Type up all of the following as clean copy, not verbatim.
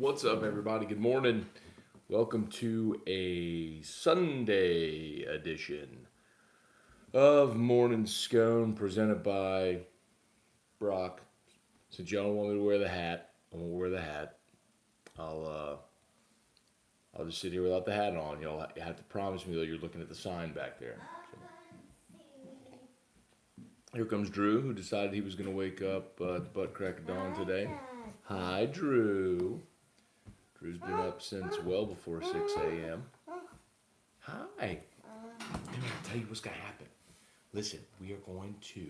What's up, everybody? Good morning. Welcome to a Sunday edition of Morning Scone presented by Brock. Since y'all don't want me to wear the hat, I'm gonna wear the hat. I'll uh, I'll just sit here without the hat on. Y'all have to promise me that you're looking at the sign back there. So, here comes Drew, who decided he was gonna wake up at the butt crack of dawn today. Hi, Drew. Drew's been up since well before 6 a.m. Hi. I'm going to tell you what's going to happen. Listen, we are going to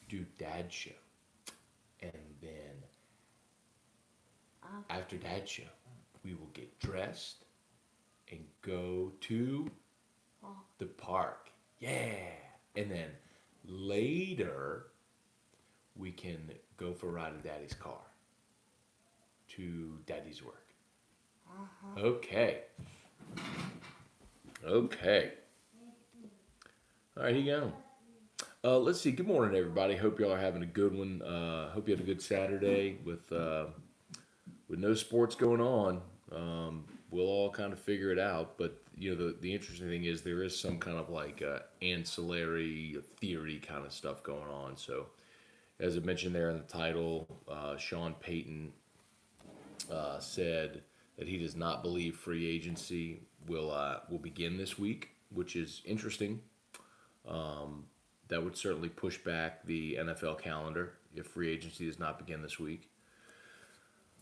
do Dad Show. And then after Dad Show, we will get dressed and go to the park. Yeah. And then later, we can go for a ride in Daddy's car to Daddy's work. Okay. Okay. All right, here you go. Let's see. Good morning, everybody. Hope y'all are having a good one. Hope you had a good Saturday with no sports going on. We'll all kind of figure it out. But the interesting thing is there is some kind of like ancillary theory kind of stuff going on. So, as I mentioned there in the title, Sean Payton said that he does not believe free agency will begin this week, which is interesting. That would certainly push back the NFL calendar if free agency does not begin this week.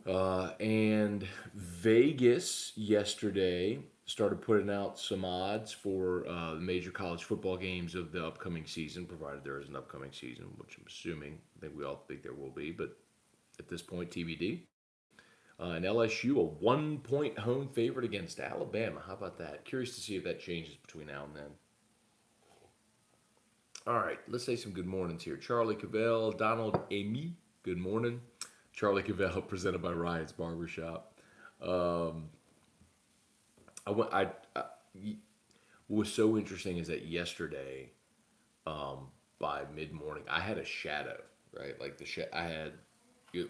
And Vegas yesterday started putting out some odds for the major college football games of the upcoming season, provided there is an upcoming season, which I'm assuming, I think we all think there will be, but at this point, TBD. And LSU, a 1 point home favorite against Alabama. How about that? Curious to see if that changes between now and then. All right, let's say some good mornings here. Charlie Cavell, Donald Amy, good morning. Charlie Cavell, presented by Ryan's Barbershop. Um, I went. What was so interesting is that yesterday, by mid morning, I had a shadow. Right, like I had.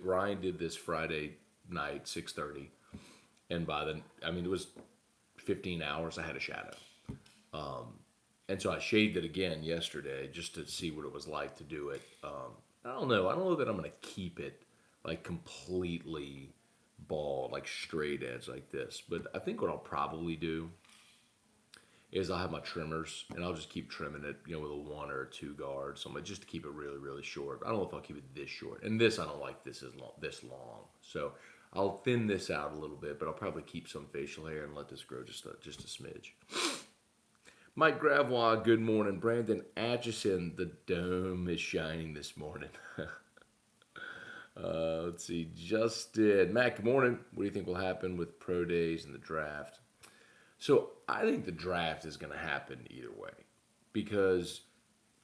Ryan did this Friday night, 6:30, and it was 15 hours. I had a shadow. And so I shaved it again yesterday just to see what it was like to do it. I don't know. I don't know that I'm going to keep it like completely bald, like straight edge like this. But I think what I'll probably do is I'll have my trimmers and I'll just keep trimming it, with a one or a two guard, something just to keep it really, really short. I don't know if I'll keep it this short. And this I don't like this is long, this long. So I'll thin this out a little bit, but I'll probably keep some facial hair and let this grow just a smidge. Mike Gravois, good morning. Brandon Atchison, the dome is shining this morning. Let's see, Justin. Matt, good morning. What do you think will happen with pro days and the draft? So I think the draft is going to happen either way because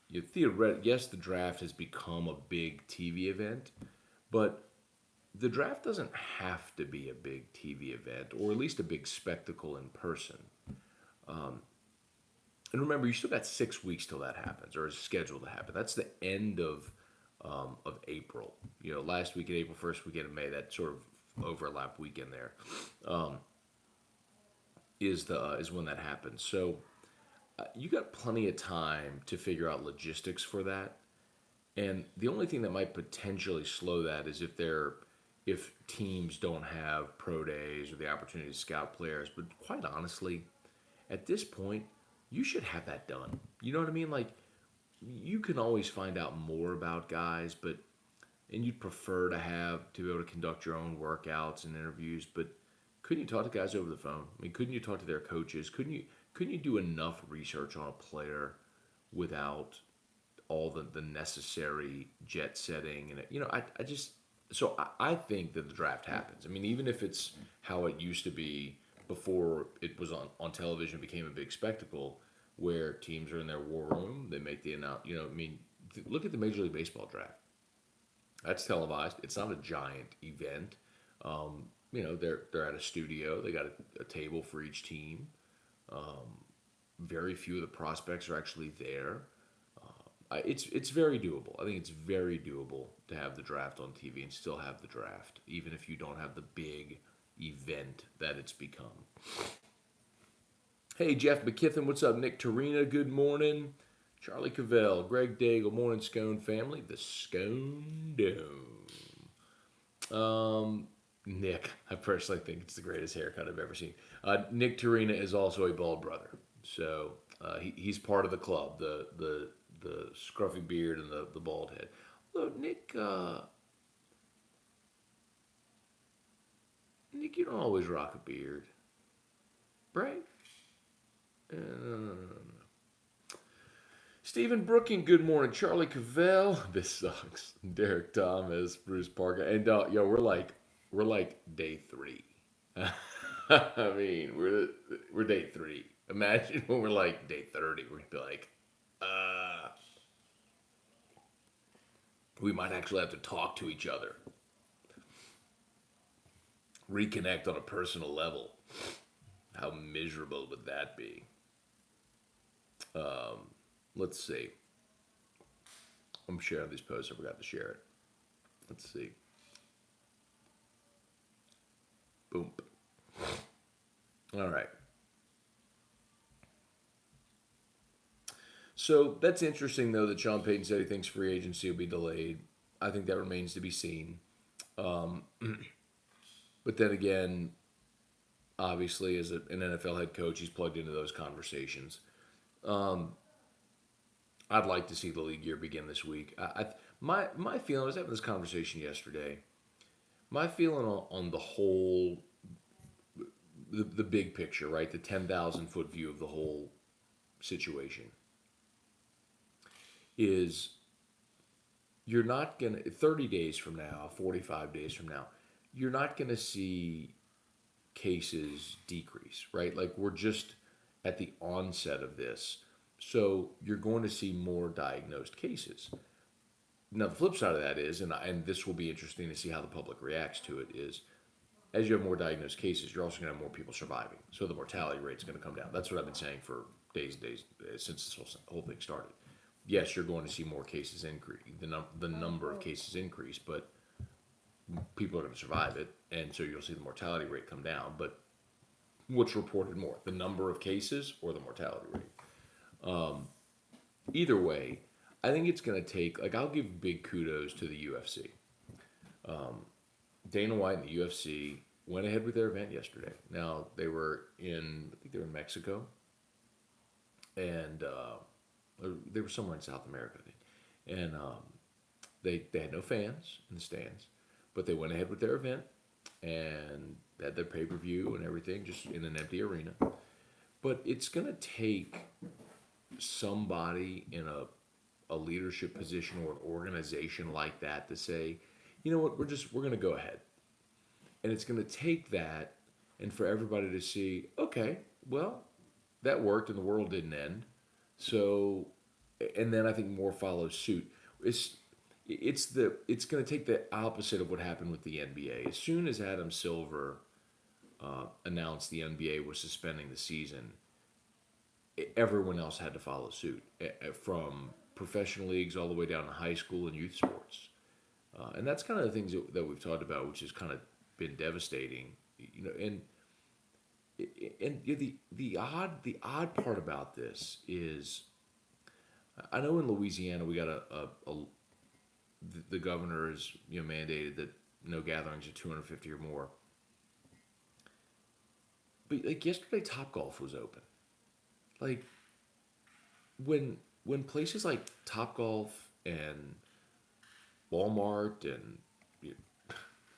yes, the draft has become a big TV event, but the draft doesn't have to be a big TV event or at least a big spectacle in person. And remember, you still got 6 weeks till that happens, or is scheduled to happen. That's the end of April. Last week in April, first weekend of May, that sort of overlap weekend there, is when that happens. So you got plenty of time to figure out logistics for that. And the only thing that might potentially slow that is if teams don't have pro days or the opportunity to scout players. But quite honestly, at this point, you should have that done. You know what I mean? Like, you can always find out more about guys, and you'd prefer to be able to conduct your own workouts and interviews, but couldn't you talk to guys over the phone? I mean, couldn't you talk to their coaches? Couldn't you do enough research on a player without all the necessary jet setting? And I think that the draft happens. I mean, even if it's how it used to be before it was on television, became a big spectacle where teams are in their war room, they make the announcement. Look at the Major League Baseball draft. That's televised. It's not a giant event. They're at a studio. They got a table for each team. Very few of the prospects are actually there. It's very doable. I think it's very doable to have the draft on TV and still have the draft, even if you don't have the big event that it's become. Hey, Jeff McKithen, what's up? Nick Tarina, good morning. Charlie Cavell, Greg Daigle, morning, Scone family. The Scone Dome. Nick, I personally think it's the greatest haircut I've ever seen. Nick Tarina is also a bald brother, so he's part of the club. The scruffy beard and the bald head. Although Nick, you don't always rock a beard, right? Stephen Brooking, good morning. Charlie Cavell, this sucks. Derek Thomas, Bruce Parker, and yo, we're like day 3. I mean, we're day 3. Imagine when we're like day 30, we're gonna be like, we might actually have to talk to each other, reconnect on a personal level. How miserable would that be? Let's see. I'm sharing these posts. I forgot to share it. Let's see. Boom. All right. So that's interesting, though, that Sean Payton said he thinks free agency will be delayed. I think that remains to be seen. But then again, obviously, as an NFL head coach, he's plugged into those conversations. I'd like to see the league year begin this week. My feeling, I was having this conversation yesterday. My feeling on the whole, the big picture, right? The 10,000-foot view of the whole situation is you're not going to, 30 days from now, 45 days from now, you're not going to see cases decrease, right? Like we're just at the onset of this. So you're going to see more diagnosed cases. Now, the flip side of that is, and this will be interesting to see how the public reacts to it, is as you have more diagnosed cases, you're also going to have more people surviving. So the mortality rate is going to come down. That's what I've been saying for days since this whole thing started. Yes, you're going to see more cases increase, the number of cases increase, but people are going to survive it, and so you'll see the mortality rate come down. But what's reported more, the number of cases or the mortality rate? Either way, I think it's going to take, like, I'll give big kudos to the UFC. Dana White and the UFC went ahead with their event yesterday. Now, I think they were in Mexico, and they were somewhere in South America, I think. And they had no fans in the stands, but they went ahead with their event and had their pay-per-view and everything just in an empty arena. But it's going to take somebody in a leadership position or an organization like that to say, you know what, we're going to go ahead. And it's going to take that and for everybody to see, okay, well, that worked and the world didn't end. So, and then I think more follows suit. It's going to take the opposite of what happened with the NBA. As soon as Adam Silver announced the NBA was suspending the season, everyone else had to follow suit, from professional leagues all the way down to high school and youth sports. And that's kind of the things that we've talked about, which has kind of been devastating, and the odd part about this is, I know in Louisiana we got the governor has mandated that no gatherings of 250 or more. But like yesterday, Topgolf was open. Like when places like Topgolf and Walmart and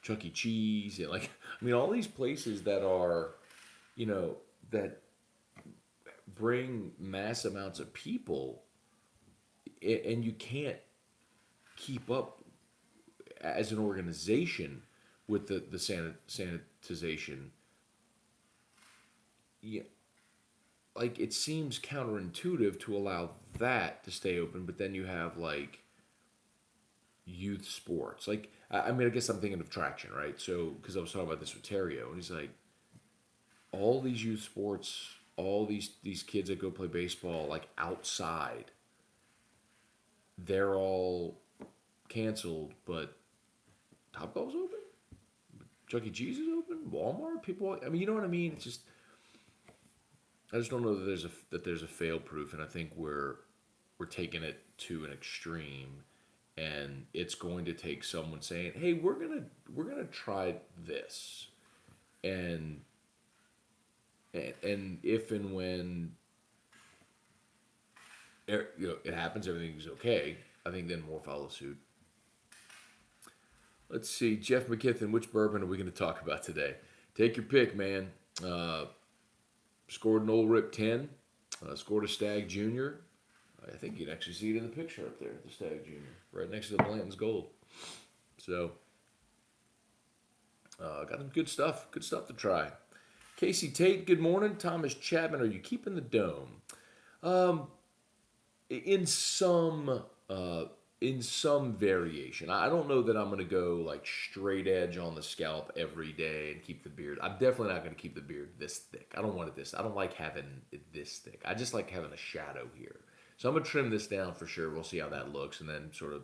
Chuck E. Cheese and all these places that are, that bring mass amounts of people, and you can't keep up as an organization with the sanitization. Yeah, like it seems counterintuitive to allow that to stay open, but then you have like youth sports. Like, I guess I'm thinking of traction, right? So, because I was talking about this with Terrio, and he's like, all these youth sports, all these kids that go play baseball, like outside, they're all canceled, but Topgolf's open. Chuck E. Cheese is open. Walmart. People. I mean, you know what I mean. It's just. I just don't know that there's a fail proof, and I think we're taking it to an extreme, and it's going to take someone saying, "Hey, we're gonna try this," and and if and when it happens, everything's okay. I think then more follow suit. Let's see, Jeff McKithen, which bourbon are we going to talk about today? Take your pick, man. Uh, Scored an old Rip 10. Scored a Stag Junior. I think you can actually see it in the picture up there, the Stag Junior, right next to the Blanton's Gold. So, got some good stuff. Good stuff to try. Casey Tate, good morning. Thomas Chapman, are you keeping the dome? Um, in some in some variation. I don't know that I'm going to go like straight edge on the scalp every day and keep the beard. I'm definitely not going to keep the beard this thick. I don't want it this. I don't like having it this thick. I just like having a shadow here. So I'm going to trim this down for sure. We'll see how that looks and then sort of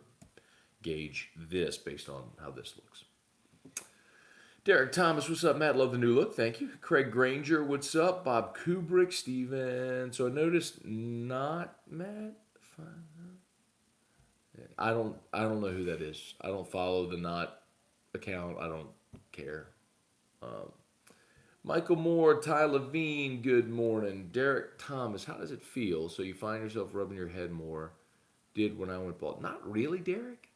gauge this based on how this looks. Derek Thomas, what's up, Matt? Love the new look. Thank you. Craig Granger, what's up? Bob Kubrick, Steven. So I noticed not Matt. I don't know who that is. I don't follow the not account. I don't care. Um, Michael Moore, Ty Levine, good morning. Derek Thomas, how does it feel? So you find yourself rubbing your head more. Did when I went bald. Not really, Derek.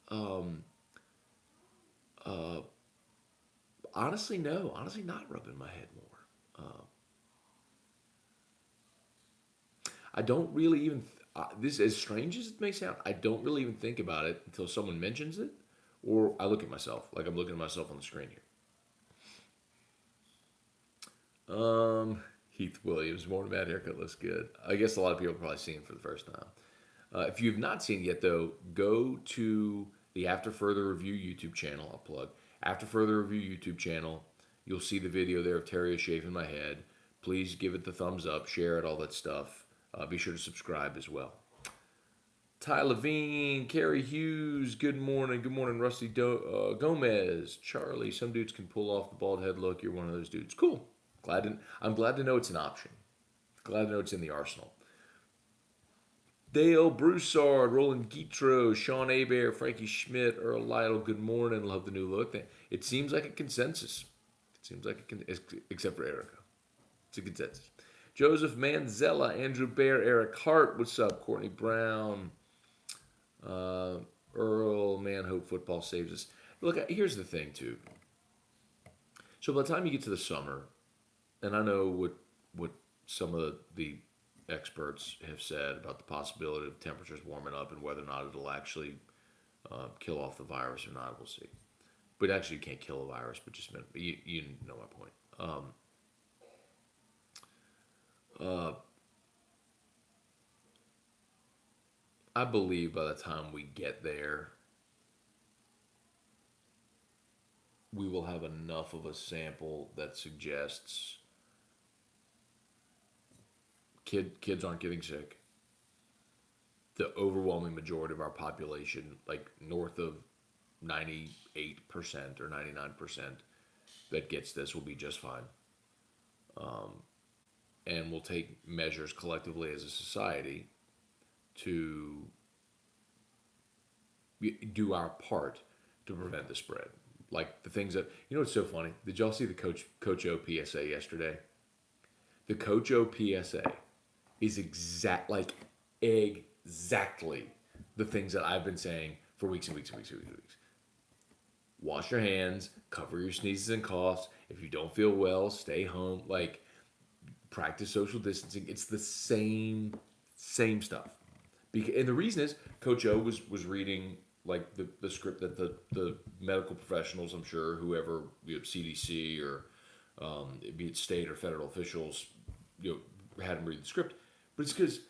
Uh, Honestly, no. Honestly, not rubbing my head more. I don't really even. This, as strange as it may sound, I don't really even think about it until someone mentions it, or I look at myself like I'm looking at myself on the screen here. Heath Williams, morning bad haircut looks good. I guess a lot of people have probably seen it for the first time. If you've not seen it yet, though, go to the After Further Review YouTube channel. I'll plug After Further Review YouTube channel. You'll see the video there of Terry shaving my head. Please give it the thumbs up, share it, all that stuff. Be sure to subscribe as well. Ty Levine, Carrie Hughes, good morning. Good morning, Rusty Gomez, Charlie. Some dudes can pull off the bald head look. You're one of those dudes. Cool. I'm glad to know it's an option. Glad to know it's in the arsenal. Dale Broussard, Roland Guitro, Sean Abear, Frankie Schmidt, Earl Lytle, good morning. Love the new look. It seems like a consensus. It seems like except for Erica. It's a consensus. Joseph Manzella, Andrew Bear, Eric Hart, what's up? Courtney Brown, Earl, man, hope football saves us. Look, here's the thing, too. So by the time you get to the summer, and I know what some of the experts have said about the possibility of temperatures warming up and whether or not it'll actually kill off the virus or not, we'll see. But actually, you can't kill a virus, but just you know my point. I believe by the time we get there, we will have enough of a sample that suggests kids aren't getting sick. The overwhelming majority of our population, like north of 98% or 99%, that gets this will be just fine. And we'll take measures collectively as a society to do our part to prevent the spread. Like the things that, what's so funny? Did y'all see the Coach O PSA yesterday? The Coach O PSA is exactly the things that I've been saying for weeks and weeks and weeks and weeks and weeks. Wash your hands, cover your sneezes and coughs. If you don't feel well, stay home. Like, practice social distancing. It's the same stuff. And the reason is Coach O was reading like the script that the medical professionals, I'm sure, whoever, CDC or be it state or federal officials, had him read the script. But it's because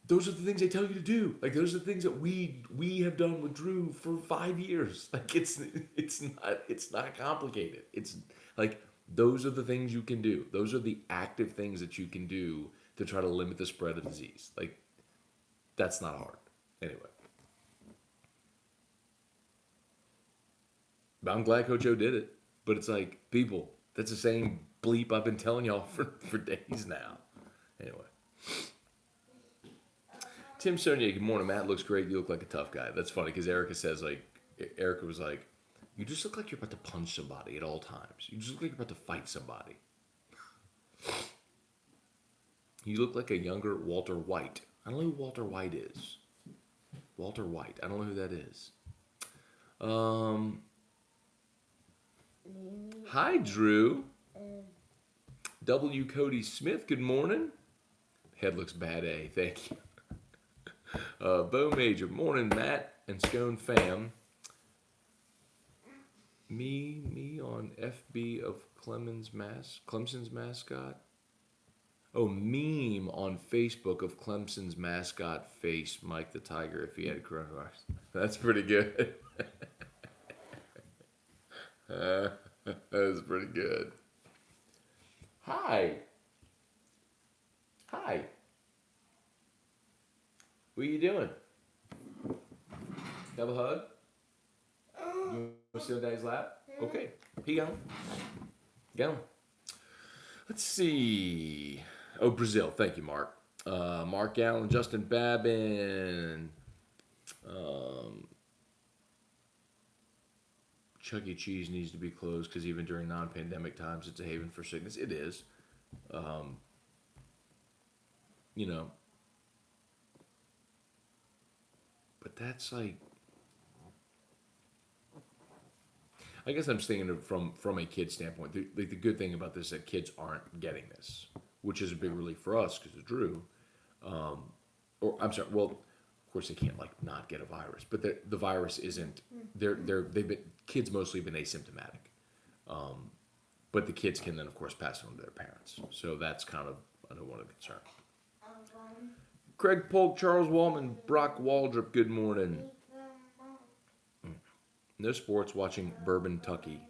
those are the things they tell you to do. Like, those are the things that we have done with Drew for 5 years. Like, it's not complicated. It's like, those are the things you can do. Those are the active things that you can do to try to limit the spread of disease. Like, that's not hard. Anyway. But I'm glad Coach O did it. But it's like, people, that's the same bleep I've been telling y'all for days now. Anyway. Tim Sonia, good morning. Matt looks great. You look like a tough guy. That's funny because Erica says, like, Erica was like, you just look like you're about to punch somebody at all times. You just look like you're about to fight somebody. You look like a younger Walter White. I don't know who Walter White is. Walter White. I don't know who that is. Hi, Drew. W. Cody Smith, good morning. Head looks bad, eh? Thank you. Bo Major, morning, Matt and Scone fam. Me on FB of Clemson's mascot. Oh, meme on Facebook of Clemson's mascot face Mike the Tiger if he had coronavirus. That's pretty good. That's pretty good. Hi. Hi. What are you doing? Have a hug? You want to sit on Daddy's lap? Okay. Here you go. Go. Let's see. Oh, Brazil. Thank you, Mark. Mark Allen, Justin Babin. Chuck E. Cheese needs to be closed because even during non-pandemic times, it's a haven for sickness. It is. You know, but that's like, I guess I'm thinking of from a kid standpoint. The good thing about this is that kids aren't getting this, which is a big relief for us because of Drew. Or I'm sorry. Well, of course they can't like not get a virus, but the virus isn't. They've been kids mostly been asymptomatic, but the kids can then of course pass it on to their parents. So that's kind of one of the concerns. Craig Polk, Charles Wallman, Brock Waldrop. Good morning. No sports, watching Bourbon Tucky.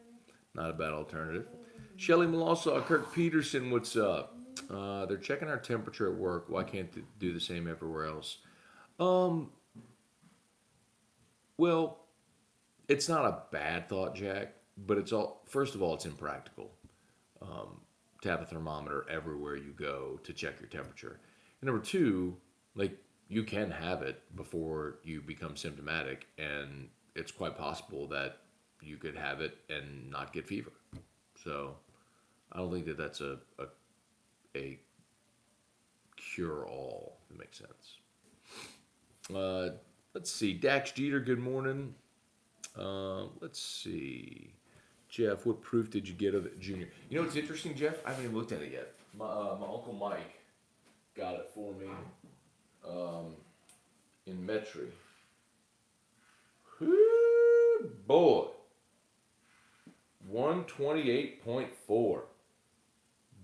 Not a bad alternative. Shelly Molossaw, Kirk Peterson, what's up? They're checking our temperature at work. Why can't they do the same everywhere else? Well, it's not a bad thought, Jack, but it's all, first of all, it's impractical to have a thermometer everywhere you go to check your temperature. And number two, like, you can have it before you become symptomatic, and it's quite possible that you could have it and not get fever. So I don't think that that's a cure-all, if it makes sense. Let's see. Dax Jeter, good morning. Let's see. Jeff, what proof did you get of it, Junior? You know what's interesting, Jeff? I haven't even looked at it yet. My Uncle Mike got it for me in Metri. Whoo, boy. 128.4.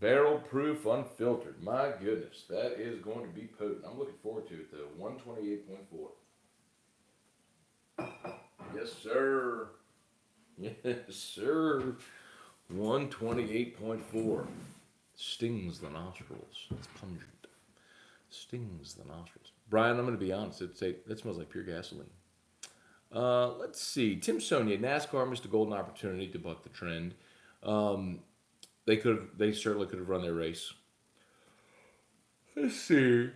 Barrel proof unfiltered. My goodness, that is going to be potent. I'm looking forward to it though. 128.4. Yes, sir. Yes, sir. 128.4. Stings the nostrils. It's pungent. Stings the nostrils. Brian, I'm going to be honest. It smells like pure gasoline. Let's see. Tim Sonia, NASCAR missed a golden opportunity to buck the trend. They certainly could have run their race. Let's see.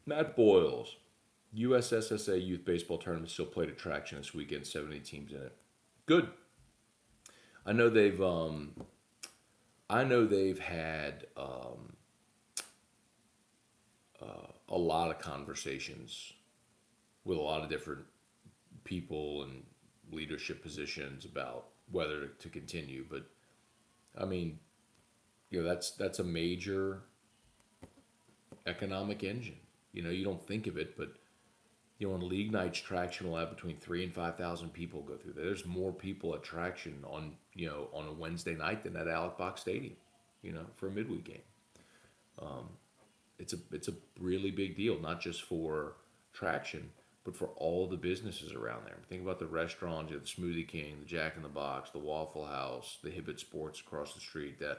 Matt Boyles, USSSA Youth Baseball Tournament still played attraction this weekend. 70 teams in it. Good. I know they've had a lot of conversations with a lot of different people and leadership positions about whether to continue. But I mean, you know, that's a major economic engine. You know, you don't think of it, but you know, on league nights, traction will have between 3,000 and 5,000 people go through there. There's more people at traction on a Wednesday night than at Alec Box Stadium, you know, for a midweek game. It's a really big deal, not just for traction, but for all the businesses around there. Think about the restaurants, you have the Smoothie King, the Jack in the Box, the Waffle House, the Hibbett Sports across the street, the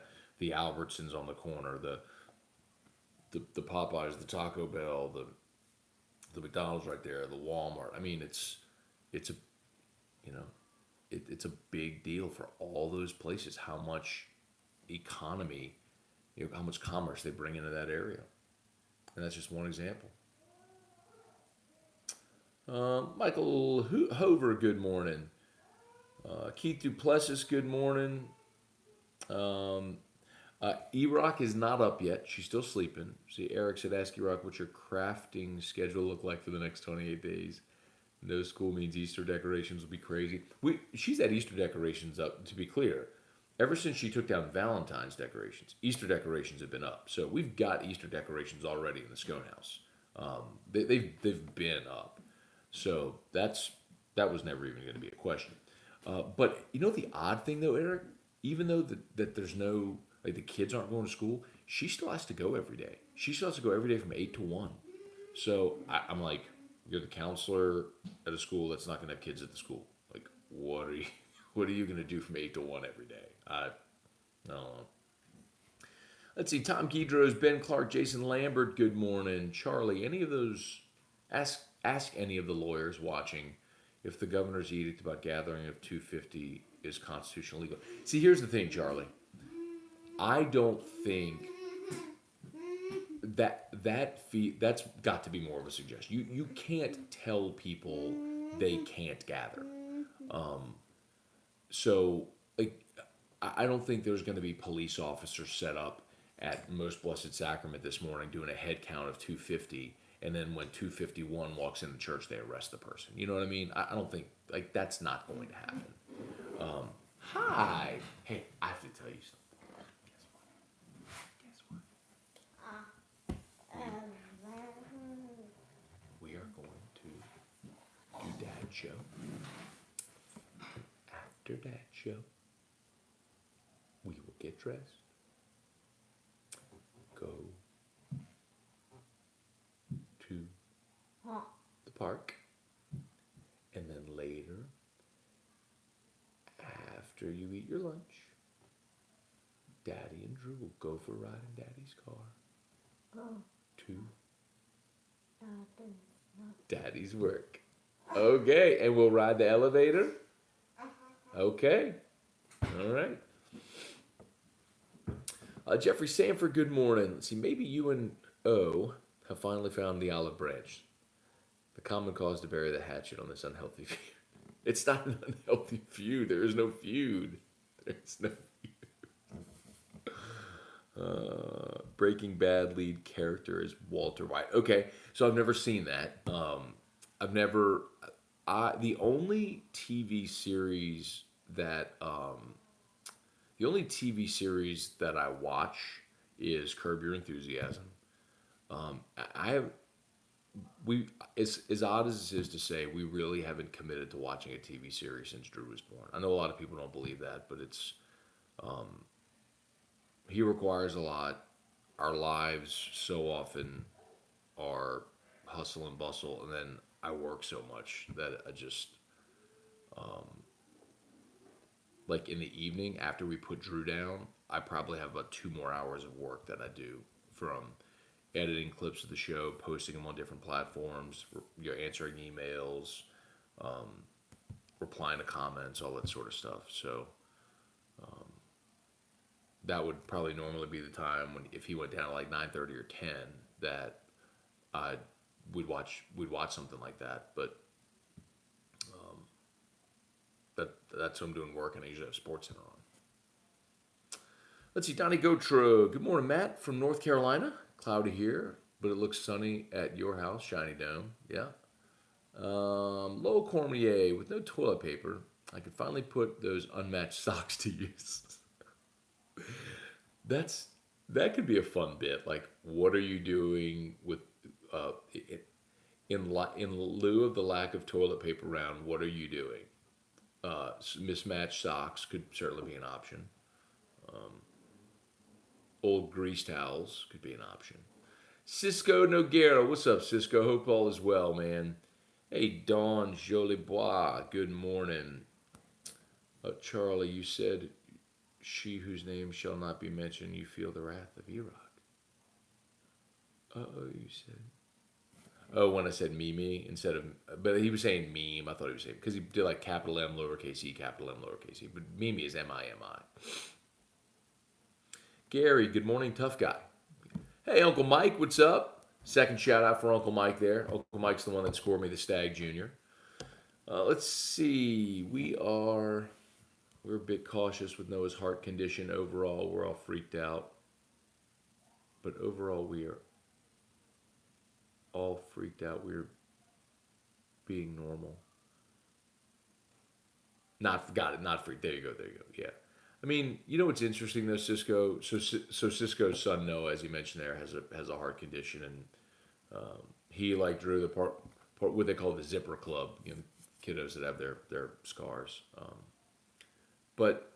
Albertsons on the corner, the Popeyes, the Taco Bell, the McDonald's right there, the Walmart. I mean, it's a, you know, it's a big deal for all those places. How much economy, how much commerce they bring into that area, and that's just one example. Michael Hover, good morning. Keith Duplessis, good morning. Um, E-Rock is not up yet. She's still sleeping. See, Eric said, ask E-Rock what's your crafting schedule look like for the next 28 days. No school means Easter decorations will be crazy. She's had Easter decorations up, to be clear. Ever since she took down Valentine's decorations, Easter decorations have been up. So we've got Easter decorations already in the Scone house. They've been up. So that was never even going to be a question. But you know the odd thing though, Eric, even though that there's no like the kids aren't going to school, she still has to go every day. She still has to go every day from 8 to 1. So I'm like, you're the counselor at a school that's not going to have kids at the school. Like, what are you what are you going to do from 8 to 1 every day? I don't know. Let's see. Tom Guidros, Ben Clark, Jason Lambert. Good morning, Charlie. Any of those? Ask any of the lawyers watching if the governor's edict about gathering of 250 is constitutional legal. See, here's the thing, Charlie. I don't think that's got to be more of a suggestion. You can't tell people they can't gather. So like I don't think there's going to be police officers set up at Most Blessed Sacrament this morning doing a head count of 250, and then when 251 walks in the church, they arrest the person. You know what I mean? I don't think like that's not going to happen. Hi, hey, I have to tell you something. Guess what? We are going to do Dad Show. After Dad Show, we will get dressed, go to the park, and then later, after you eat your lunch, Daddy and Drew will go for a ride in Daddy's car to Daddy's work. Okay, and we'll ride the elevator. Okay, all right. Jeffrey Sanford, good morning. Let's see, maybe you and O have finally found the olive branch, the common cause to bury the hatchet on this unhealthy feud. It's not an unhealthy feud. There is no feud. There's no feud. Breaking Bad lead character is Walter White. Okay, so I've never seen that. I've never. The only TV series that I watch is Curb Your Enthusiasm. I have we as odd as it is to say, we really haven't committed to watching a TV series since Drew was born. I know a lot of people don't believe that, but it's he requires a lot. Our lives so often are hustle and bustle, and then I work so much that I just like in the evening after we put Drew down, I probably have about 2 more hours of work that I do from editing clips of the show, posting them on different platforms, answering emails, replying to comments, all that sort of stuff. So that would probably normally be the time when if he went down at like 9:30 or 10 that I we'd watch something like that. But that's when I'm doing work, and I usually have Sports Center on. Let's see, Donnie Gotro. Good morning, Matt from North Carolina. Cloudy here, but it looks sunny at your house, Shiny Dome. Yeah. Lowell Cormier, with no toilet paper, I could finally put those unmatched socks to use. That could be a fun bit. Like, what are you doing with in lieu of the lack of toilet paper around? What are you doing? Mismatched socks could certainly be an option. Old grease towels could be an option. Cisco Noguera, what's up, Cisco? Hope all is well, man. Hey, Dawn Jolibois, good morning. Charlie, you said she whose name shall not be mentioned, you feel the wrath of Iraq. You said. Oh, when I said Mimi instead of, but he was saying meme. I thought he was saying because he did like capital M lowercase e, capital M lowercase e. But Mimi is Mimi. Gary, good morning, tough guy. Hey, Uncle Mike, what's up? Second shout out for Uncle Mike there. Uncle Mike's the one that scored me the Stag Junior. Let's see. We're a bit cautious with Noah's heart condition. Overall, we're all freaked out. But overall, we are all freaked out. We're being normal. Not got it. Not freaked. There you go. There you go. Yeah. I mean, you know what's interesting though, Cisco. So Cisco's son Noah, as you mentioned there, has a heart condition, and he like drew the part what they call the zipper club. You know, kiddos that have their scars. But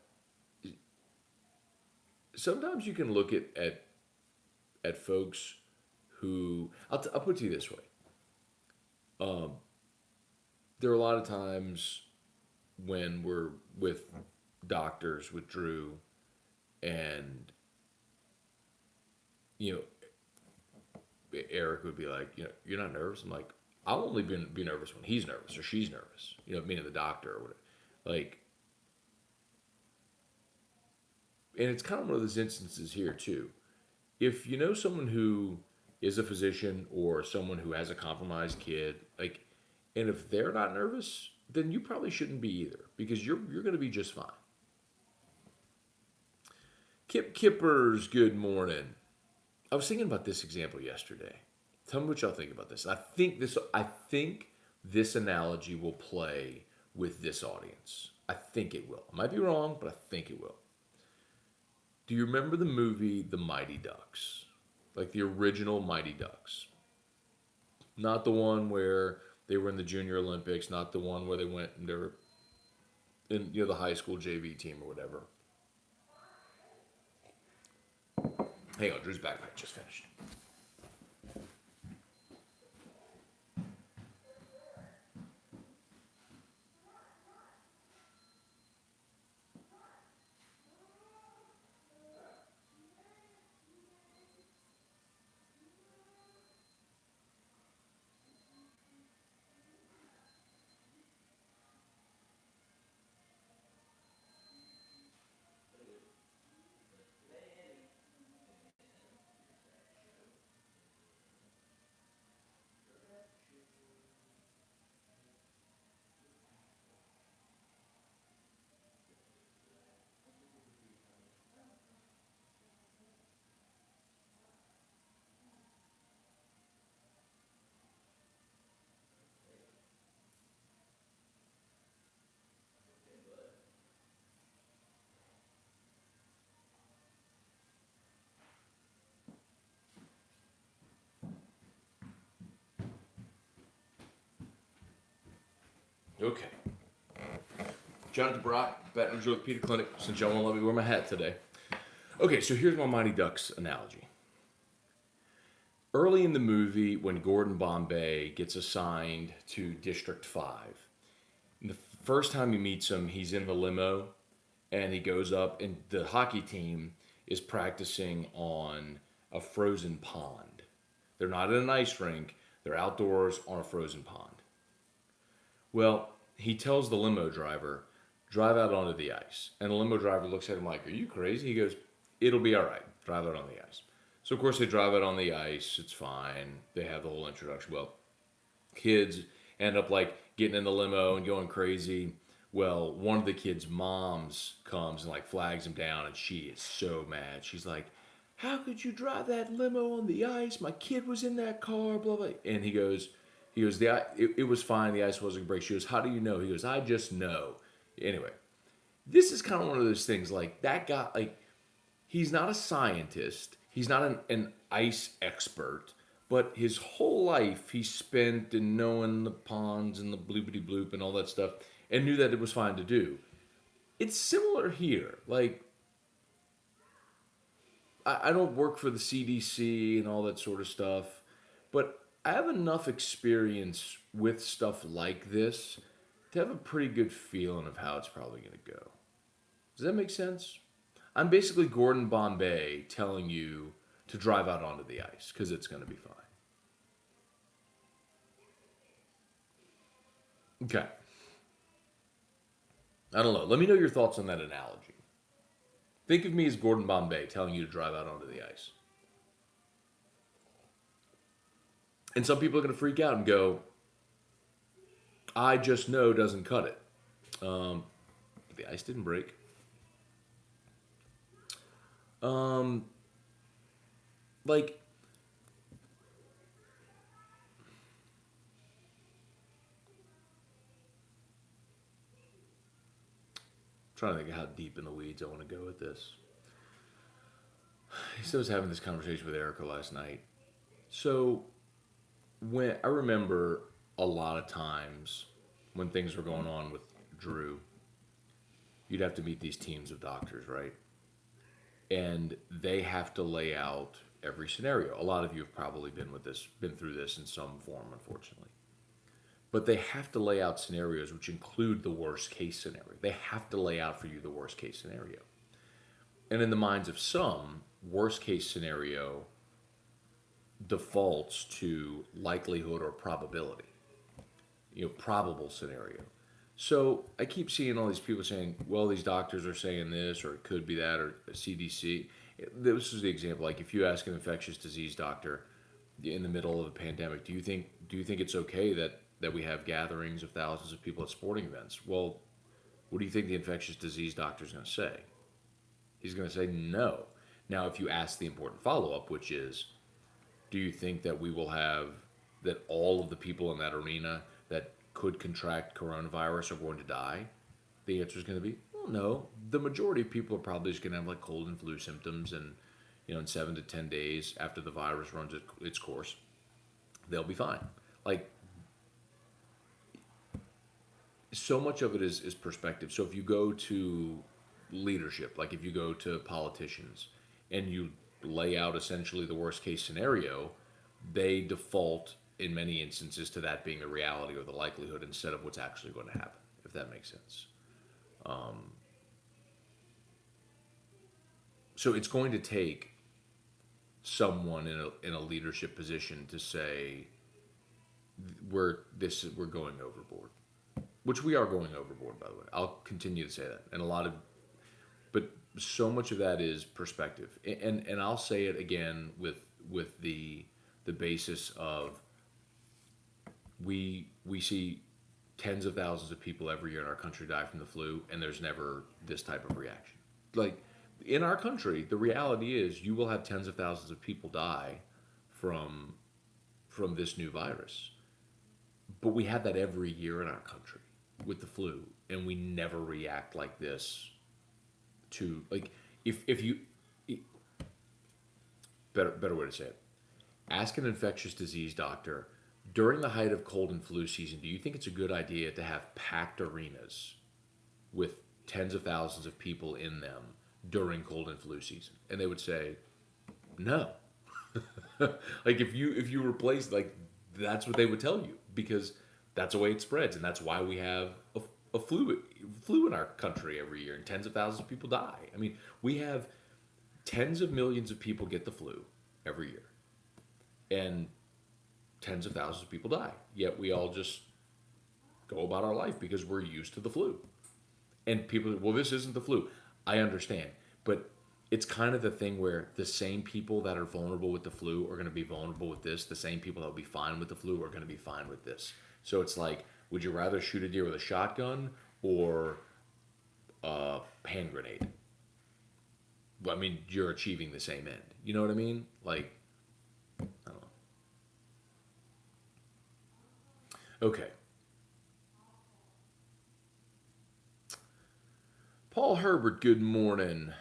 sometimes you can look at folks who I'll put it to you this way. Um, there are a lot of times when we're with doctors with Drew, and you know Eric would be like, you know, you're not nervous. I'm like, I'll only be nervous when he's nervous or she's nervous. You know, meaning the doctor or whatever. Like, and it's kind of one of those instances here too. If you know someone who is a physician or someone who has a compromised kid, like, and if they're not nervous, then you probably shouldn't be either because you're going to be just fine. Kip Kippers, good morning. I was thinking about this example yesterday. Tell me what y'all think about this. I think this analogy will play with this audience. I think it will. I might be wrong, but I think it will. Do you remember the movie The Mighty Ducks? Like the original Mighty Ducks. Not the one where they were in the Junior Olympics, not the one where they went and they were in, you know, the high school JV team or whatever. Hang on, Drew's backpack just finished. Okay. Jonathan Brock, Baton Rouge Orthopedic Clinic, since y'all won't let me wear my hat today. Okay, so here's my Mighty Ducks analogy. Early in the movie, when Gordon Bombay gets assigned to District 5, the first time he meets him, he's in the limo and he goes up, and the hockey team is practicing on a frozen pond. They're not in an ice rink, they're outdoors on a frozen pond. Well, he tells the limo driver, drive out onto the ice. And the limo driver looks at him like, are you crazy? He goes, it'll be all right. Drive out on the ice. So, of course, they drive out on the ice. It's fine. They have the whole introduction. Well, kids end up like getting in the limo and going crazy. Well, one of the kids' moms comes and like flags him down, and she is so mad. She's like, how could you drive that limo on the ice? My kid was in that car, blah, blah. And he goes, it was fine. The ice wasn't break. She goes, how do you know? He goes, I just know. Anyway, this is kind of one of those things like that guy, like, he's not a scientist. He's not an ice expert, but his whole life he spent in knowing the ponds and the bloopity bloop and all that stuff and knew that it was fine to do. It's similar here. Like, I don't work for the CDC and all that sort of stuff, but I have enough experience with stuff like this to have a pretty good feeling of how it's probably going to go. Does that make sense? I'm basically Gordon Bombay telling you to drive out onto the ice because it's going to be fine. Okay. I don't know. Let me know your thoughts on that analogy. Think of me as Gordon Bombay telling you to drive out onto the ice. And some people are going to freak out and go, I just know doesn't cut it. Um, the ice didn't break. Um, like, I'm trying to think of how deep in the weeds I want to go with this. I was having this conversation with Erica last night. So, when I remember a lot of times when things were going on with Drew, you'd have to meet these teams of doctors, right? And they have to lay out every scenario. A lot of you have probably been through this in some form, unfortunately. But they have to lay out scenarios which include the worst case scenario. They have to lay out for you the worst case scenario. And in the minds of some, worst case scenario defaults to likelihood or probability, probable scenario. So I keep seeing all these people saying, well, these doctors are saying this, or it could be that, or CDC. This is the example. Like if you ask an infectious disease doctor in the middle of a pandemic, do you think it's okay that we have gatherings of thousands of people at sporting events? Well, what do you think the infectious disease doctor is going to say? He's going to say no. Now, if you ask the important follow up, which is, do you think that that all of the people in that arena that could contract coronavirus are going to die? The answer is going to be, well, no. The majority of people are probably just going to have like cold and flu symptoms, and in 7 to 10 days after the virus runs its course, they'll be fine. Like so much of it is perspective. So if you go to leadership, like if you go to politicians and you lay out essentially the worst case scenario, they default in many instances to that being the reality or the likelihood instead of what's actually going to happen, if that makes sense. So it's going to take someone in a leadership position to say we're going overboard, which we are going overboard, by the way. I'll continue to say that, and but so much of that is perspective, and I'll say it again with the basis of we see tens of thousands of people every year in our country die from the flu, and there's never this type of reaction. Like in our country, the reality is you will have tens of thousands of people die from this new virus, but we have that every year in our country with the flu, and we never react like this to like if you better way to say it. Ask an infectious disease doctor during the height of cold and flu season, do you think it's a good idea to have packed arenas with tens of thousands of people in them during cold and flu season? And they would say, no. Like if you replace, like that's what they would tell you, because that's the way it spreads, and that's why we have a flu in our country every year, and tens of thousands of people die. I mean, we have tens of millions of people get the flu every year, and tens of thousands of people die. Yet we all just go about our life because we're used to the flu. And people, well, this isn't the flu. I understand, but it's kind of the thing where the same people that are vulnerable with the flu are going to be vulnerable with this. The same people that will be fine with the flu are going to be fine with this. So it's like, would you rather shoot a deer with a shotgun or a hand grenade? Well, I mean, you're achieving the same end. You know what I mean? Like, I don't know. Okay. Paul Herbert, good morning.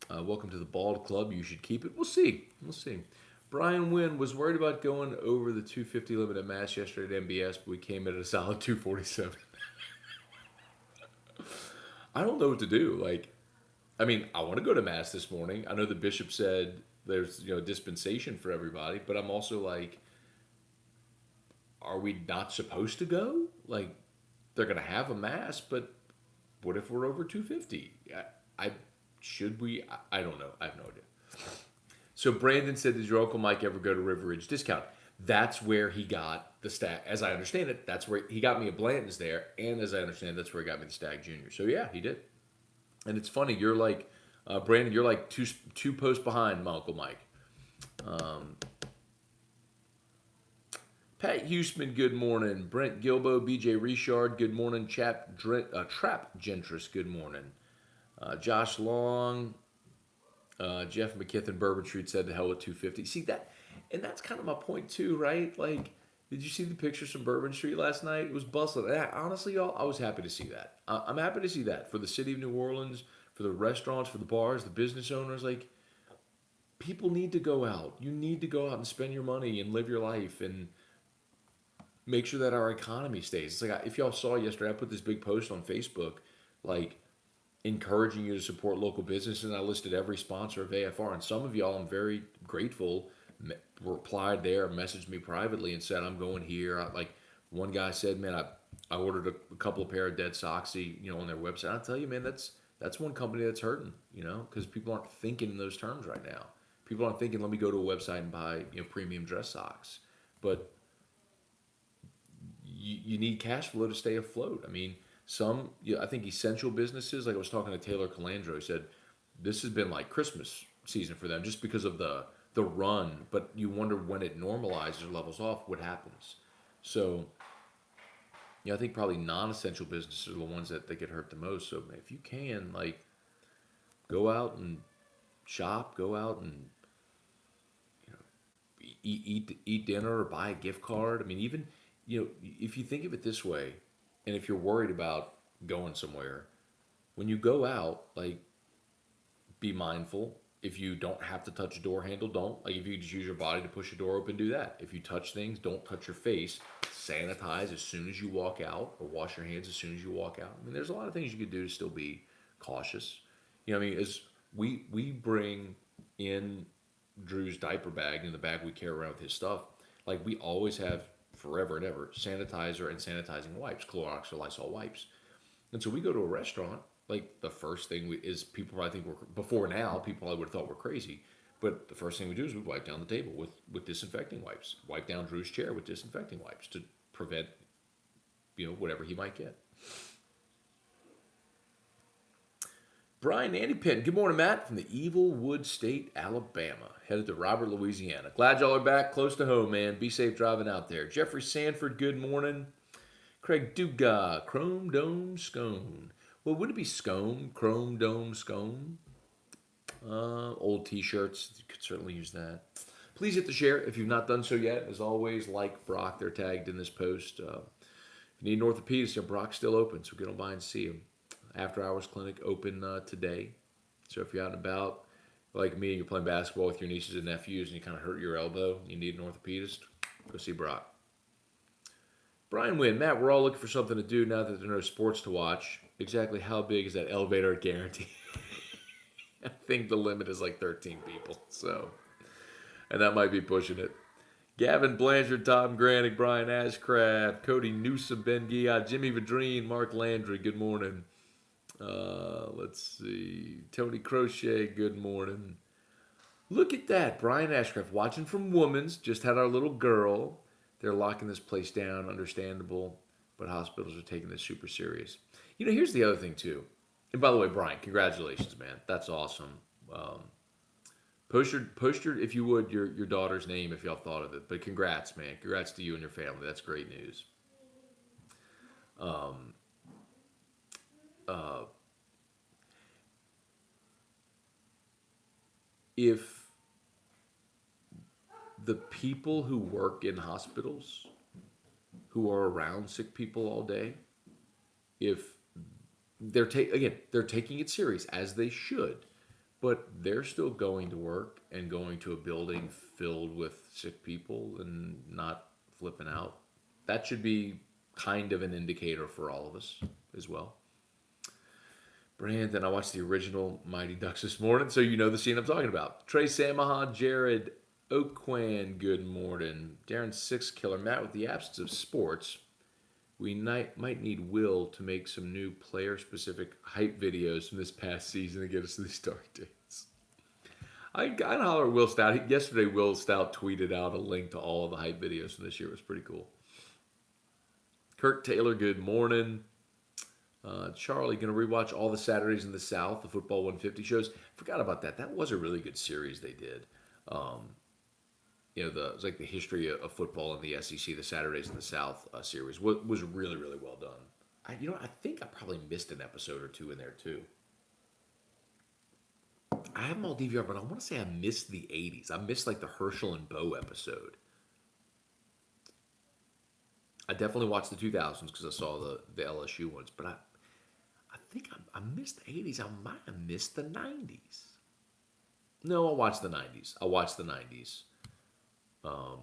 Welcome to the Bald Club. You should keep it. We'll see. We'll see. Brian Wynn was worried about going over the 250 limit at Mass yesterday at MBS, but we came in at a solid 247. I don't know what to do. Like, I mean, I want to go to Mass this morning. I know the bishop said there's dispensation for everybody, but I'm also like, are we not supposed to go? Like, they're gonna have a Mass, but what if we're over 250? Should we? I don't know. I have no idea. So Brandon said, did your Uncle Mike ever go to River Ridge Discount? That's where he got the Stag. As I understand it, that's where he got me a Blanton's there, and as I understand it, that's where he got me the Stag Junior. So yeah, he did. And it's funny, you're like Brandon, you're like two posts behind my Uncle Mike. Um, Pat Huseman, good morning. Brent Gilbo, BJ Richard, good morning. Trap Gentris, good morning. Josh Long, Jeff McKithen, Bourbon Street said to hell with 250. See that, and that's kind of my point too, right? Like, did you see the pictures from Bourbon Street last night? It was bustling. And honestly, y'all, I was happy to see that. I'm happy to see that for the city of New Orleans, for the restaurants, for the bars, the business owners. Like, people need to go out. You need to go out and spend your money and live your life and make sure that our economy stays. It's like if y'all saw yesterday, I put this big post on Facebook, like encouraging you to support local business, and I listed every sponsor of AFR. And some of y'all, I'm very grateful, replied there, messaged me privately and said, I'm going here. Like one guy said, man, I ordered a couple of pair of Dead Soxy, on their website. I'll tell you, man, that's one company that's hurting, because people aren't thinking in those terms right now. People aren't thinking, let me go to a website and buy, premium dress socks. But you need cash flow to stay afloat. I mean, I think essential businesses, like I was talking to Taylor Calandro, he said this has been like Christmas season for them just because of the run, but you wonder when it normalizes or levels off, what happens. So, I think probably non-essential businesses are the ones that get hurt the most. So if you can, like, go out and shop, go out and eat dinner or buy a gift card. I mean, even if you think of it this way, and if you're worried about going somewhere, when you go out, like, be mindful. If you don't have to touch a door handle, don't. Like, if you just use your body to push a door open, do that. If you touch things, don't touch your face. Sanitize as soon as you walk out, or wash your hands as soon as you walk out. I mean, there's a lot of things you could do to still be cautious. I mean, as we bring in Drew's diaper bag, in the bag we carry around with his stuff, like we always have forever and ever sanitizer and sanitizing wipes, Clorox or Lysol wipes. And so we go to a restaurant, like the first thing is people probably think before now, people probably would have thought we're crazy. But the first thing we do is we wipe down the table with disinfecting wipes, wipe down Drew's chair with disinfecting wipes to prevent, whatever he might get. Brian Andy Penn, good morning, Matt, from the Evil Wood State, Alabama, headed to Robert, Louisiana. Glad y'all are back close to home, man. Be safe driving out there. Jeffrey Sanford, good morning. Craig Duga, Chrome Dome Scone. Well, would it be Scone? Chrome Dome Scone? Old t-shirts, you could certainly use that. Please hit the share if you've not done so yet. As always, like Brock, they're tagged in this post. If you need an orthopedist, Brock's still open, so get on by and see him. After hours clinic open today. So if you're out and about, like me, you're playing basketball with your nieces and nephews and you kind of hurt your elbow, you need an orthopedist, go see Brock. Brian Wynn, Matt, we're all looking for something to do now that there are no sports to watch. Exactly how big is that elevator guarantee? I think the limit is like 13 people. So, and that might be pushing it. Gavin Blanchard, Tom Granick, Brian Ashcraft, Cody Newsom, Ben Giat, Jimmy Vadrine, Mark Landry, good morning. Let's see. Tony Crochet, good morning. Look at that. Brian Ashcraft watching from Woman's. Just had our little girl. They're locking this place down. Understandable. But hospitals are taking this super serious. Here's the other thing, too. And by the way, Brian, congratulations, man. That's awesome. Post your, if you would, your daughter's name if y'all thought of it. But congrats, man. Congrats to you and your family. That's great news. If the people who work in hospitals, who are around sick people all day, if they're taking it serious, as they should, but they're still going to work and going to a building filled with sick people and not flipping out, that should be kind of an indicator for all of us as well. Brandon, I watched the original Mighty Ducks this morning, so you know the scene I'm talking about. Trey Samaha, Jared Oakwan, good morning. Darren Six Killer, Matt, with the absence of sports, we might need Will to make some new player-specific hype videos from this past season to get us to these dark days. I holler at Will Stout. Yesterday, Will Stout tweeted out a link to all of the hype videos from this year. It was pretty cool. Kirk Taylor, good morning. Charlie, going to rewatch all the Saturdays in the South, the Football 150 shows. Forgot about that. That was a really good series they did. Um, it's like the history of football in the SEC, the Saturdays in the South series was really, really well done. I think I probably missed an episode or two in there too. I have them all DVR, but I want to say I missed the '80s. I missed like the Herschel and Bo episode. I definitely watched the 2000s because I saw the LSU ones, but I think I missed the '80s. I might have missed the '90s. No, I watched the '90s. I watched the '90s. I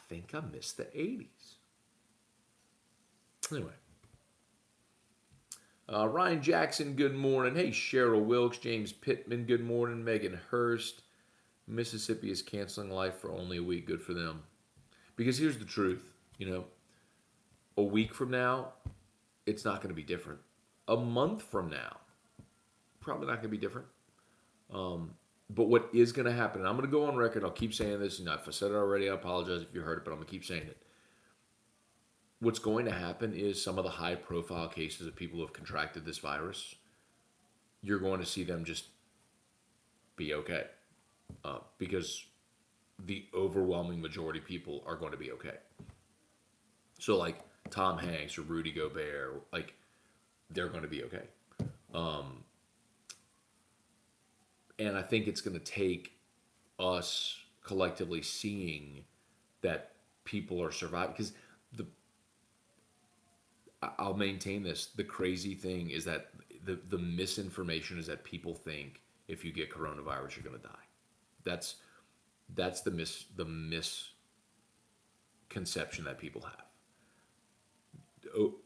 think I missed the '80s. Anyway, Ryan Jackson, good morning. Hey, Cheryl Wilkes, James Pittman, good morning. Megan Hurst, Mississippi is canceling life for only a week. Good for them. Because here's the truth, a week from now, it's not going to be different. A month from now, probably not going to be different. But what is going to happen, and I'm going to go on record, I'll keep saying this, and if I said it already, I apologize if you heard it, but I'm going to keep saying it. What's going to happen is some of the high-profile cases of people who have contracted this virus, you're going to see them just be okay. Because the overwhelming majority of people are going to be okay. So, like Tom Hanks or Rudy Gobert, like, they're going to be okay. And I think it's going to take us collectively seeing that people are surviving. Because I'll maintain this. The crazy thing is that the misinformation is that people think if you get coronavirus, you're going to die. That's the misconception that people have.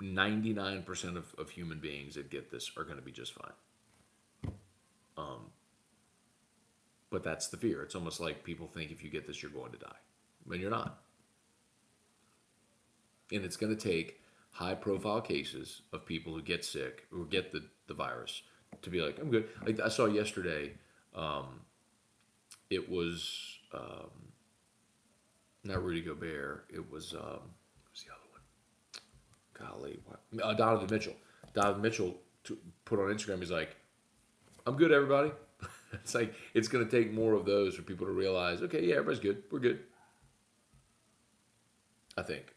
99% of human beings that get this are going to be just fine. But that's the fear. It's almost like people think if you get this, you're going to die. But you're not. And it's going to take high-profile cases of people who get sick or get the virus to be like, I'm good. Like I saw yesterday, it was not Rudy Gobert. It was who's the other one? Golly, what? Donovan Mitchell. Donovan Mitchell put on Instagram. He's like, I'm good, everybody. It's like it's going to take more of those for people to realize, okay, yeah, everybody's good. We're good. I think.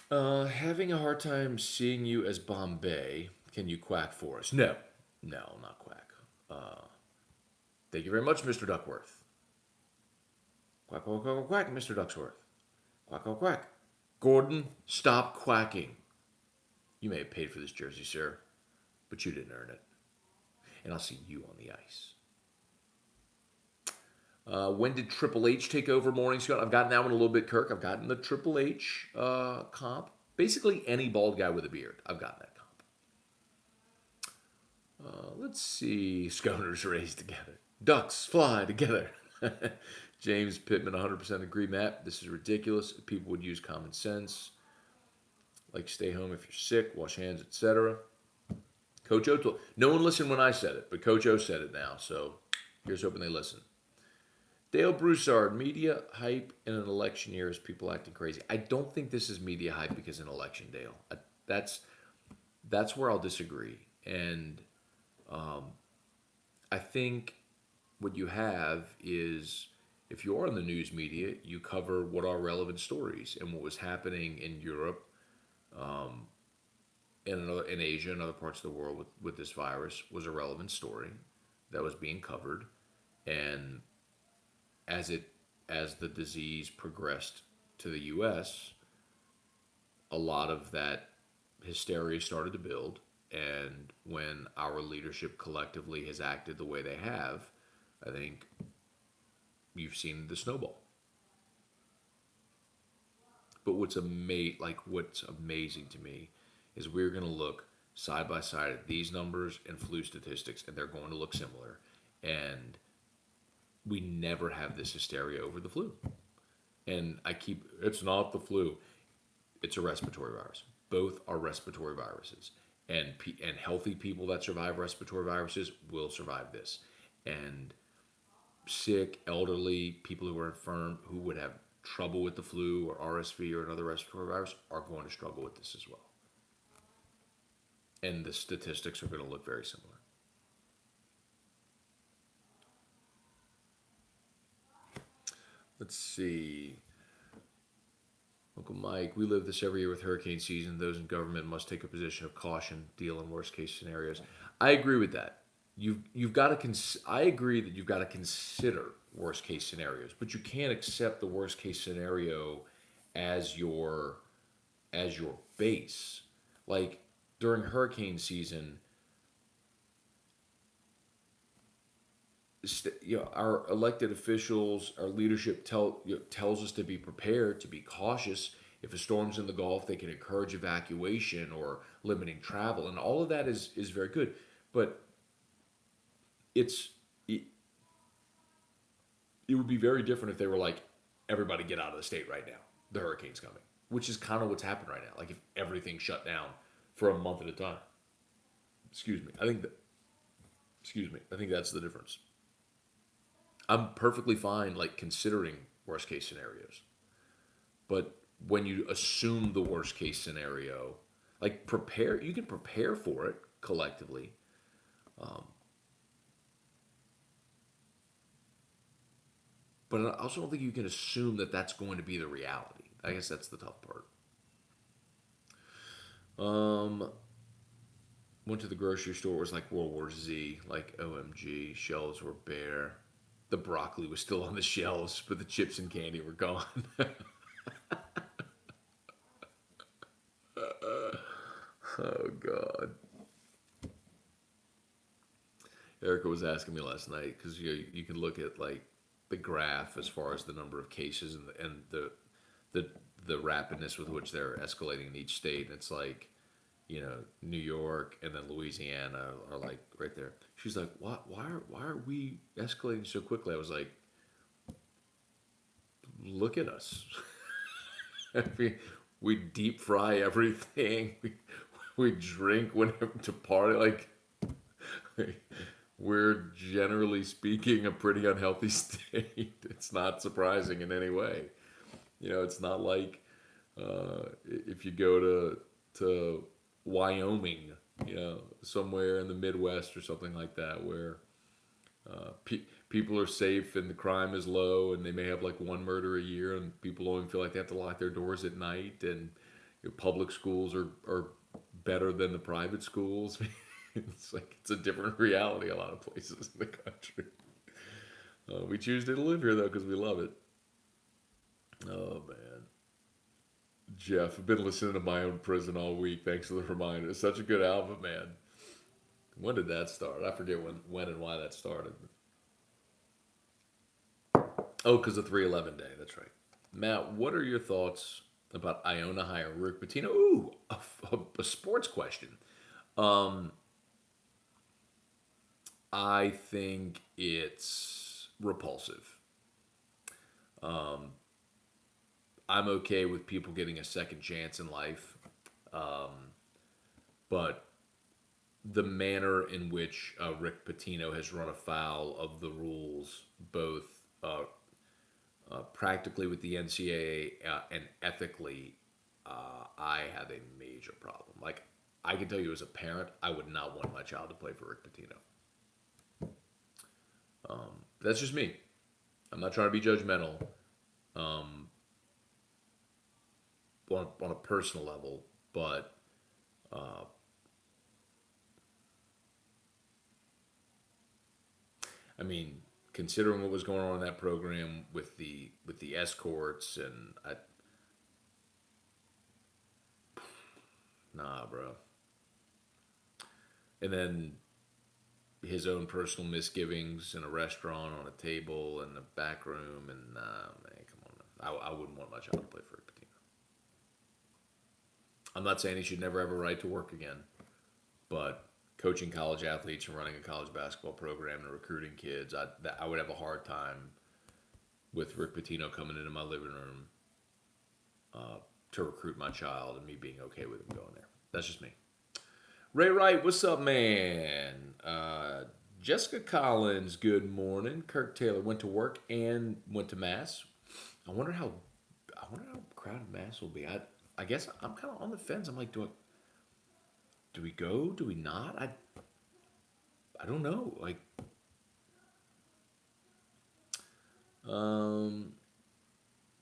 Having a hard time seeing you as Bombay. Can you quack for us? No, not quack. Thank you very much, Mr. Duckworth. Quack, quack, quack, quack, Mr. Ducksworth. Quack, quack, quack. Gordon, stop quacking. You may have paid for this jersey, sir, but you didn't earn it. And I'll see you on the ice. When did Triple H take over Morning Scone? I've gotten that one a little bit, Kirk. I've gotten the Triple H comp. Basically, any bald guy with a beard. I've gotten that comp. Let's see. Sconers raised together. Ducks fly together. James Pittman, 100% agree, Matt. This is ridiculous. People would use common sense. Like stay home if you're sick, wash hands, etc. Coach O told, no one listened when I said it, but Coach O said it now, so here's hoping they listen. Dale Broussard, media hype in an election year is people acting crazy. I don't think this is media hype because of an election, Dale. That's where I'll disagree. And I think what you have is if you're in the news media, you cover what are relevant stories and what was happening in Europe, in Asia and other parts of the world with this virus was a relevant story that was being covered. And as the disease progressed to the U.S., a lot of that hysteria started to build. And when our leadership collectively has acted the way they have, I think you've seen the snowball. But what's amazing to me is we're going to look side by side at these numbers and flu statistics, and they're going to look similar. And we never have this hysteria over the flu. And it's not the flu. It's a respiratory virus. Both are respiratory viruses. And healthy people that survive respiratory viruses will survive this. And sick, elderly, people who are infirm, who would have trouble with the flu or RSV or another respiratory virus are going to struggle with this as well. And the statistics are going to look very similar. Let's see. Uncle Mike, we live this every year with hurricane season. Those in government must take a position of caution, deal in worst case scenarios. I agree with that. You've got to. I agree that you've got to consider worst case scenarios, but you can't accept the worst case scenario as your base. Like during hurricane season, our elected officials, our leadership tells us to be prepared, to be cautious. If a storm's in the Gulf, they can encourage evacuation or limiting travel, and all of that is very good. But it's it, it would be very different if they were like, everybody get out of the state right now. The hurricane's coming, which is kind of what's happened right now. Like if everything shut down for a month at a time. Excuse me. I think that's the difference. I'm perfectly fine like considering worst case scenarios. But when you assume the worst case scenario, like prepare, you can prepare for it collectively. Um, but I also don't think you can assume that that's going to be the reality. I guess that's the tough part. Um, Went to the grocery store. It was like World War Z. Like OMG, shelves were bare. The broccoli was still on the shelves, but the chips and candy were gone. Oh God. Erica was asking me last night because you can look at like the graph as far as the number of cases and the the rapidness with which they're escalating in each state. And it's like, New York and then Louisiana are like right there. She's like, why are we escalating so quickly? I was like, look at us. I mean, we deep fry everything. We drink when to party. We're generally speaking a pretty unhealthy state. It's not surprising in any way. It's not like if you go to Wyoming, somewhere in the Midwest or something like that, where people are safe and the crime is low, and they may have like one murder a year, and people don't even feel like they have to lock their doors at night, and public schools are better than the private schools. It's like it's a different reality a lot of places in the country. We choose to live here though because we love it. Oh man. Jeff, I've been listening to My Own Prison all week. Thanks for the reminder. It's such a good album, man. When did that start? I forget when and why that started. Oh, because of 311 Day. That's right. Matt, what are your thoughts about Iona hiring Rick Pitino? Ooh, a sports question. Um, I think it's repulsive. Um, I'm okay with people getting a second chance in life, um, but the manner in which Rick Pitino has run afoul of the rules, both uh, practically with the NCAA and ethically, I have a major problem. Like, I can tell you as a parent, I would not want my child to play for Rick Pitino. That's just me. I'm not trying to be judgmental um, on a personal level, but uh, I mean, considering what was going on in that program with the escorts and nah, bro. And then his own personal misgivings in a restaurant on a table in the back room, and nah, man, come on. I wouldn't want my child to play for Rick Pitino. I'm not saying he should never have a right to work again, but coaching college athletes and running a college basketball program and recruiting kids, I would have a hard time with Rick Pitino coming into my living room to recruit my child and me being okay with him going there. That's just me. Ray Wright, what's up, man? Jessica Collins, good morning. Kirk Taylor went to work and went to mass. I wonder how wonder how crowded Mass will be. I guess I'm kind of on the fence. I'm like, do we go? Do we not? I don't know. Like, um,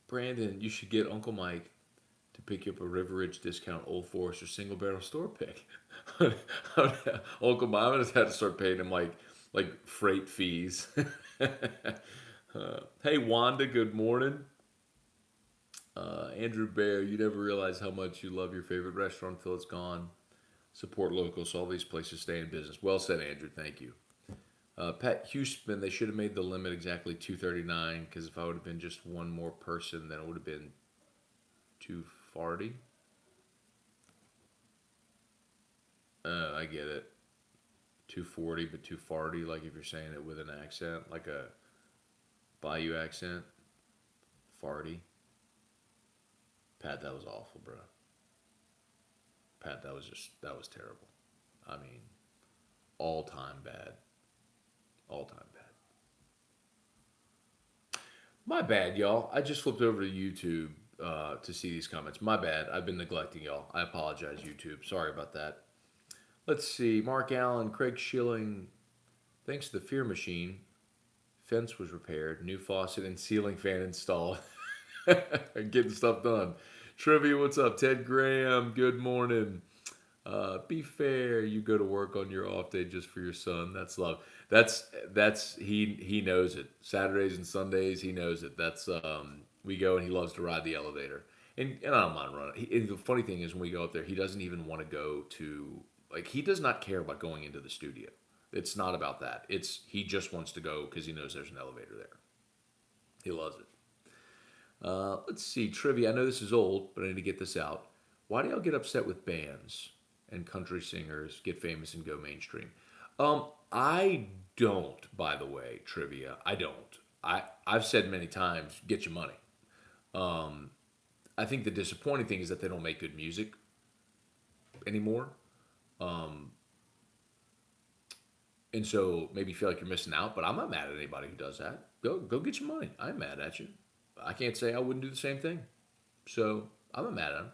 Brandon, you should get Uncle Mike to pick you up a River Ridge discount Old Forester single barrel store pick. Uncle Mike, I'm gonna have to start paying him like freight fees. Hey Wanda, good morning. Andrew Bear, you never realize how much you love your favorite restaurant until it's gone. Support local so all these places stay in business. Well said, Andrew. Thank you. Pat Houston, they should have made the limit exactly 239 because if I would have been just one more person, then it would have been 240. I get it. 240, but 240, like if you're saying it with an accent, like a Bayou accent. Farty. Pat, that was awful, bro. Pat, that was terrible. I mean, all time bad. All time bad. My bad, y'all. I just flipped over to YouTube to see these comments. My bad. I've been neglecting y'all. I apologize, YouTube. Sorry about that. Let's see. Mark Allen, Craig Schilling. Thanks to the Fear Machine, fence was repaired, new faucet and ceiling fan installed. Getting stuff done. Trivia, what's up? Ted Graham, good morning. Be fair. You go to work on your off day just for your son. That's love. That's he knows it. Saturdays and Sundays, he knows it. That's we go and he loves to ride the elevator. And I don't mind running. And the funny thing is when we go up there, he doesn't even want to go to like he does not care about going into the studio. It's not about that. It's he just wants to go because he knows there's an elevator there. He loves it. Let's see trivia. I know this is old, but I need to get this out. Why do y'all get upset with bands and country singers get famous and go mainstream? I don't. By the way, trivia. I don't. I've said many times, get your money. Um, I think the disappointing thing is that they don't make good music anymore. Um, and so maybe you feel like you're missing out. But I'm not mad at anybody who does that. Go get your money. I'm mad at you. I can't say I wouldn't do the same thing. So I'm not mad at him.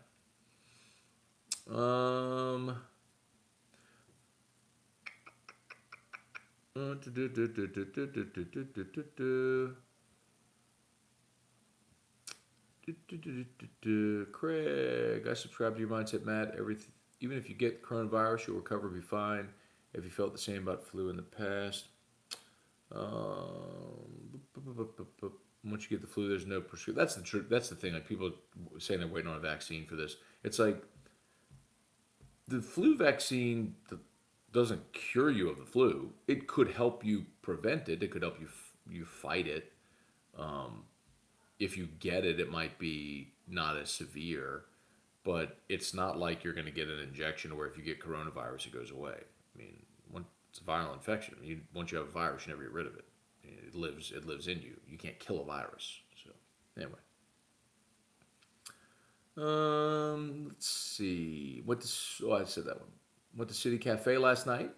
Craig, I subscribe to your mindset, Matt. Everything, even if you get coronavirus, you'll recover, be fine. If you felt the same about flu in the past, once you get the flu, there's no prescription. That's the truth. That's the thing. Like people saying they're waiting on a vaccine for this. It's like the flu vaccine doesn't cure you of the flu. It could help you prevent it. It could help you fight it. Um, if you get it, it might be not as severe, but it's not like you're going to get an injection where if you get coronavirus, it goes away. I mean, it's a viral infection. Once you have a virus, you never get rid of it. It lives. It lives in you. You can't kill a virus. So anyway, let's see. I said that one. Went to City Cafe last night.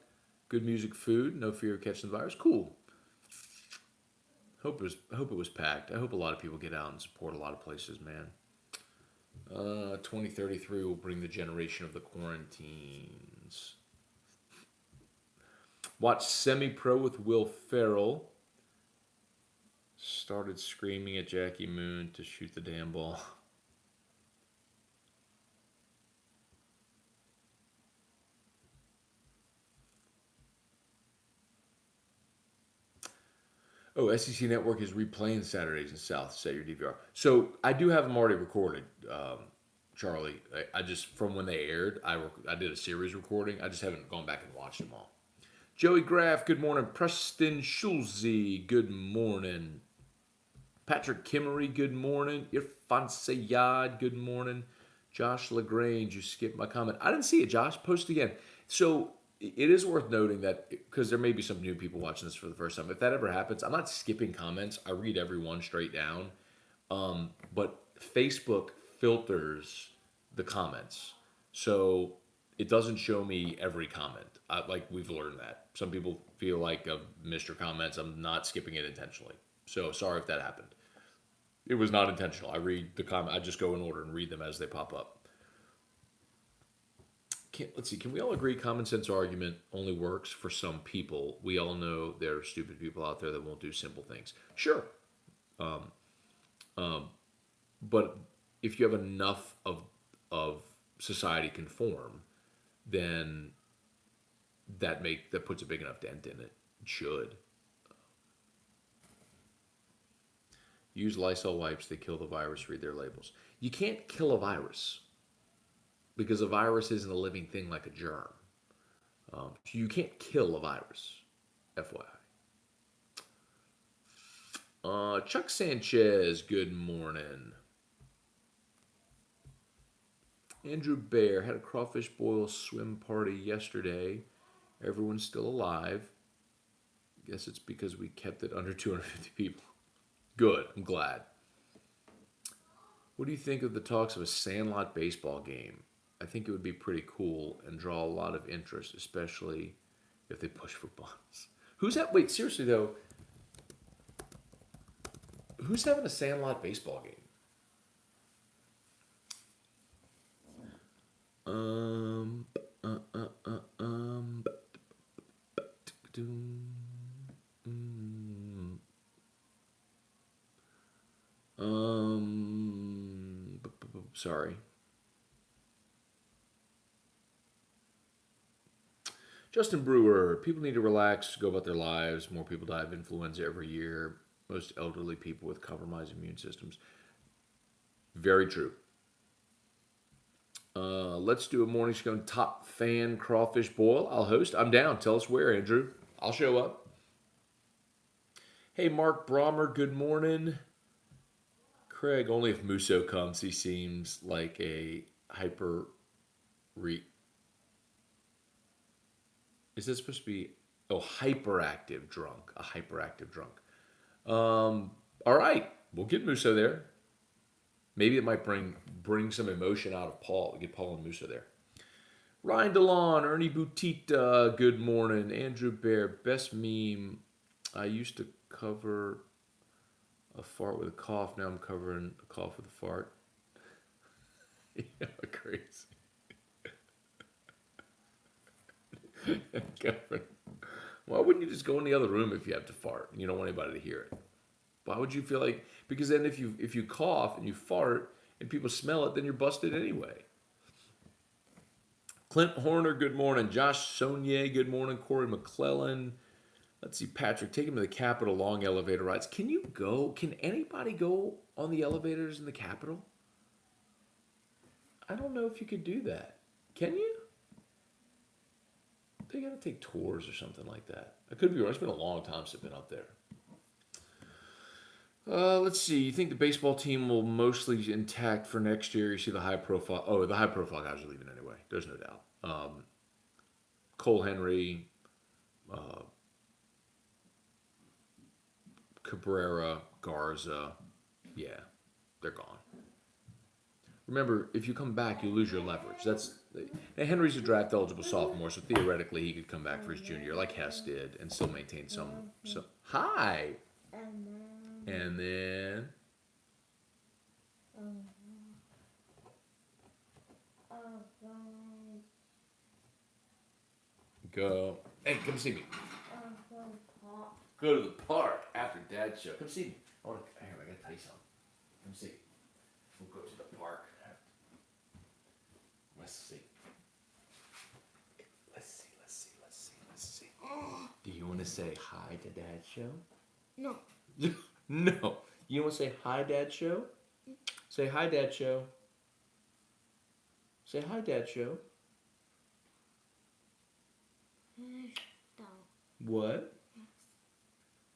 Good music, food. No fear of catching the virus. Cool. Hope it was packed. I hope a lot of people get out and support a lot of places, man. 2033 will bring the generation of the quarantines. Watch Semi Pro with Will Ferrell. Started screaming at Jackie Moon to shoot the damn ball. Oh, SEC Network is replaying Saturdays in South. Set your DVR. So I do have them already recorded, Charlie. I just from when they aired, I did a series recording. I just haven't gone back and watched them all. Joey Graff, good morning. Preston Schulze, good morning. Patrick Kimmery, good morning. Irfan Sayad, good morning. Josh LaGrange, you skipped my comment. I didn't see it, Josh. Post again. So it is worth noting that because there may be some new people watching this for the first time. If that ever happens, I'm not skipping comments. I read every one straight down. But Facebook filters the comments. So it doesn't show me every comment. Like we've learned that. Some people feel like I've missed your comments. I'm not skipping it intentionally. So sorry if that happened. It was not intentional. I read the comment. I just go in order and read them as they pop up. Let's see. Can we all agree common sense argument only works for some people? We all know there are stupid people out there that won't do simple things. Sure. But if you have enough of society conform, then that puts a big enough dent in it. It should. Use Lysol wipes. They kill the virus. Read their labels. You can't kill a virus because a virus isn't a living thing like a germ. So you can't kill a virus. FYI. Chuck Sanchez, good morning. Andrew Bear had a crawfish boil swim party yesterday. Everyone's still alive. Guess it's because we kept it under 250 people. Good, I'm glad. What do you think of the talks of a Sandlot baseball game? I think it would be pretty cool and draw a lot of interest, especially if they push for buns. Who's that? Wait, seriously though, who's having a Sandlot baseball game? Sorry. Justin Brewer, people need to relax, go about their lives. More people die of influenza every year. Most elderly people with compromised immune systems. Very true. Let's do a morning Scone top fan crawfish boil. I'll host. I'm down. Tell us where, Andrew. I'll show up. Hey, Mark Brommer, good morning. Craig, only if Musso comes, he seems like a Is this supposed to be hyperactive drunk? A hyperactive drunk. All right, we'll get Musso there. Maybe it might bring some emotion out of Paul. We get Paul and Musso there. Ryan DeLon, Ernie Butita, good morning. Andrew Bear, best meme. I used to cover a fart with a cough. Now I'm covering a cough with a fart. Yeah, crazy. Why wouldn't you just go in the other room if you have to fart and you don't want anybody to hear it? Why would you feel like? Because then if you cough and you fart and people smell it, then you're busted anyway. Clint Horner, good morning. Josh Sonier, good morning. Corey McClellan. Let's see, Patrick, take him to the Capitol, long elevator rides. Can you go? Can anybody go on the elevators in the Capitol? I don't know if you could do that. Can you? They got to take tours or something like that. I could be wrong. It's been a long time since I've been up there. Let's see. You think the baseball team will mostly intact for next year? You see the high profile. Oh, the high profile guys are leaving anyway. There's no doubt. Cole Henry, Cabrera, Garza. Yeah, they're gone. Remember, if you come back, you lose your leverage. Now Henry's a draft eligible sophomore, so theoretically he could come back for his junior year, like Hess did, and still maintain some. Hi. And then. Go. Hey, come see me. Go to the park after Dad's show. Come see me. I gotta tell you something. Come see. We'll go to the park. Let's see. Do you want to say hi to Dad's show? No. No. You want to say hi, Dad's show? Say hi, Dad's show. Say hi, Dad's show. What?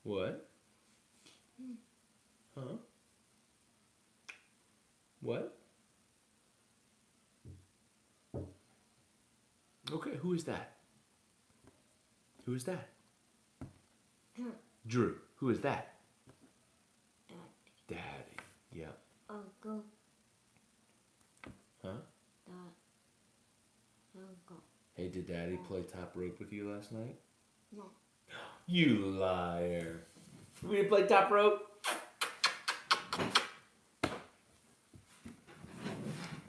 What? Huh? What? Okay, who is that? Who is that? Drew. Who is that? Daddy. Yep. Uncle. Huh? Uncle. Hey, did Daddy play top rope with you last night? No. You liar. We didn't play top rope?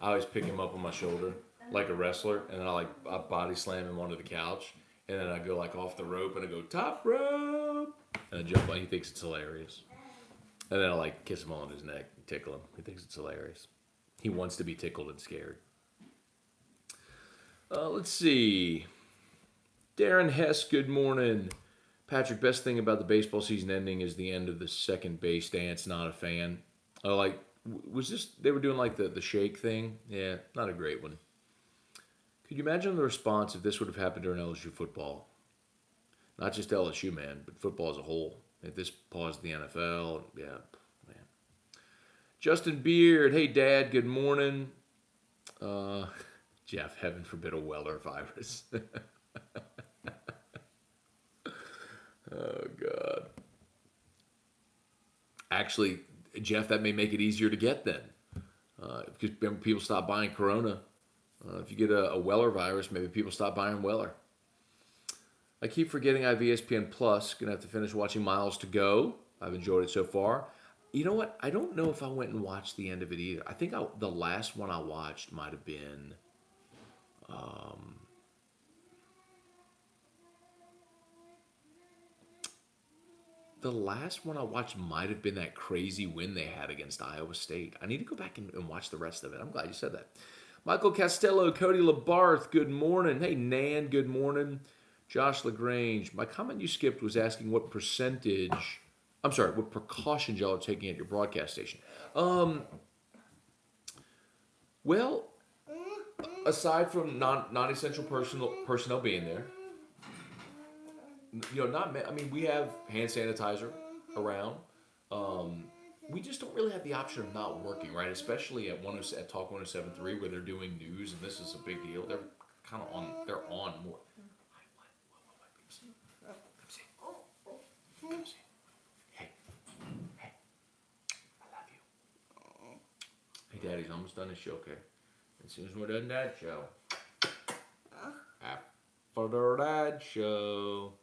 I always pick him up on my shoulder like a wrestler, and then I body slam him onto the couch, and then I go like off the rope, and I go top rope, and I jump on. He thinks it's hilarious, and then I like kiss him on his neck, and tickle him. He thinks it's hilarious. He wants to be tickled and scared. Let's see. Darren Hess, good morning. Patrick, best thing about the baseball season ending is the end of the second base dance. Not a fan. Was this, they were doing like the shake thing? Yeah, not a great one. Could you imagine the response if this would have happened during LSU football? Not just LSU, man, but football as a whole. If this paused the NFL, yeah, man. Justin Beard, hey Dad, good morning. Jeff, heaven forbid a Weller virus. Oh, God. Actually, Jeff, that may make it easier to get then. Because people stop buying Corona. If you get a Weller virus, maybe people stop buying Weller. I keep forgetting I have ESPN Plus. Going to have to finish watching Miles to Go. I've enjoyed it so far. You know what? I don't know if I went and watched the end of it either. I think the last one I watched might have been... the last one I watched might have been that crazy win they had against Iowa State. I need to go back and watch the rest of it. I'm glad you said that. Michael Costello, Cody Labarth, good morning. Hey, Nan, good morning. Josh LaGrange, my comment you skipped was asking what precautions y'all are taking at your broadcast station. Well, aside from non-essential personnel being there, we have hand sanitizer around. We just don't really have the option of not working, right? Especially at Talk 107.3 where they're doing news, and this is a big deal. They're kind of on. They're on more. Come see. Hey, I love you. Hey, Daddy's almost done his show, okay? As soon as we're done that show, after that show.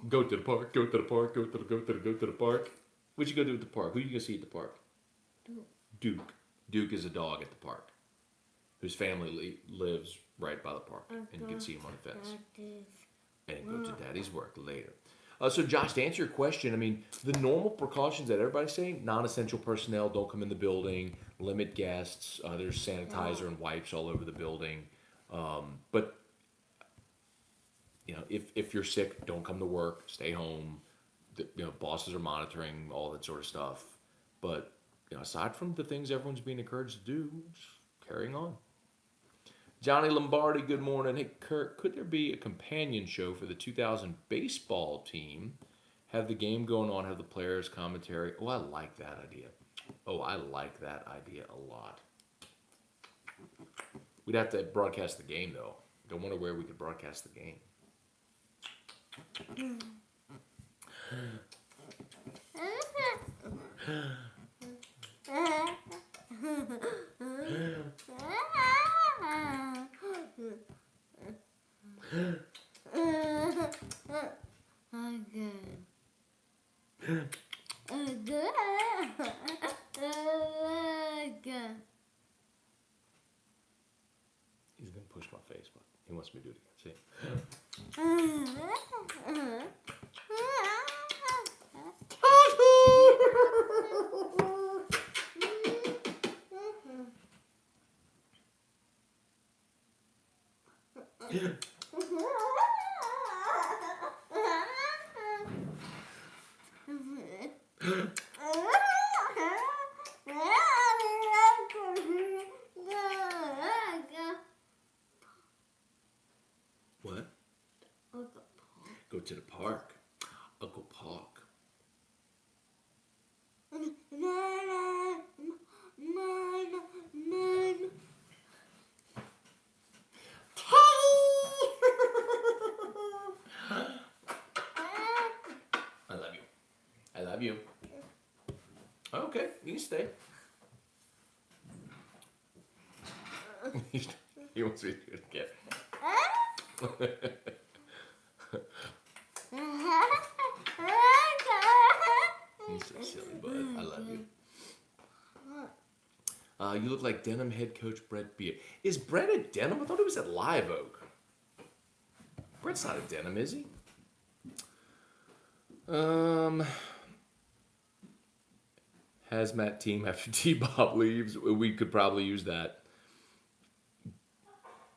Go to the park, go to the park, go to the park. What you gonna do at the park? Who you gonna see at the park? Duke. Duke is a dog at the park, whose family lives right by the park, and you can see him on the fence. And go to Daddy's work later. So Josh, to answer your question, I mean, the normal precautions that everybody's saying, non-essential personnel don't come in the building, limit guests, there's sanitizer and wipes all over the building. But if you're sick, don't come to work, stay home. Bosses are monitoring all that sort of stuff. But aside from the things everyone's being encouraged to do, just carrying on. Johnny Lombardi, good morning. Hey, Kurt, could there be a companion show for the 2000 baseball team? Have the game going on, have the players commentary. Oh, I like that idea. A lot. We'd have to broadcast the game, though. I wonder where we could broadcast the game. He's gonna push my face, but he wants me to do it again. See? What? Go to the park. Uncle Park. I love you. Okay, you can stay. He wants me to do it again. He's so silly, bud. I love you. You look like Denham head coach Brett Beard. Is Brett at Denham? I thought he was at Live Oak. Brett's not at Denham, is he? Um, Hazmat team after T-Bob leaves. We could probably use that.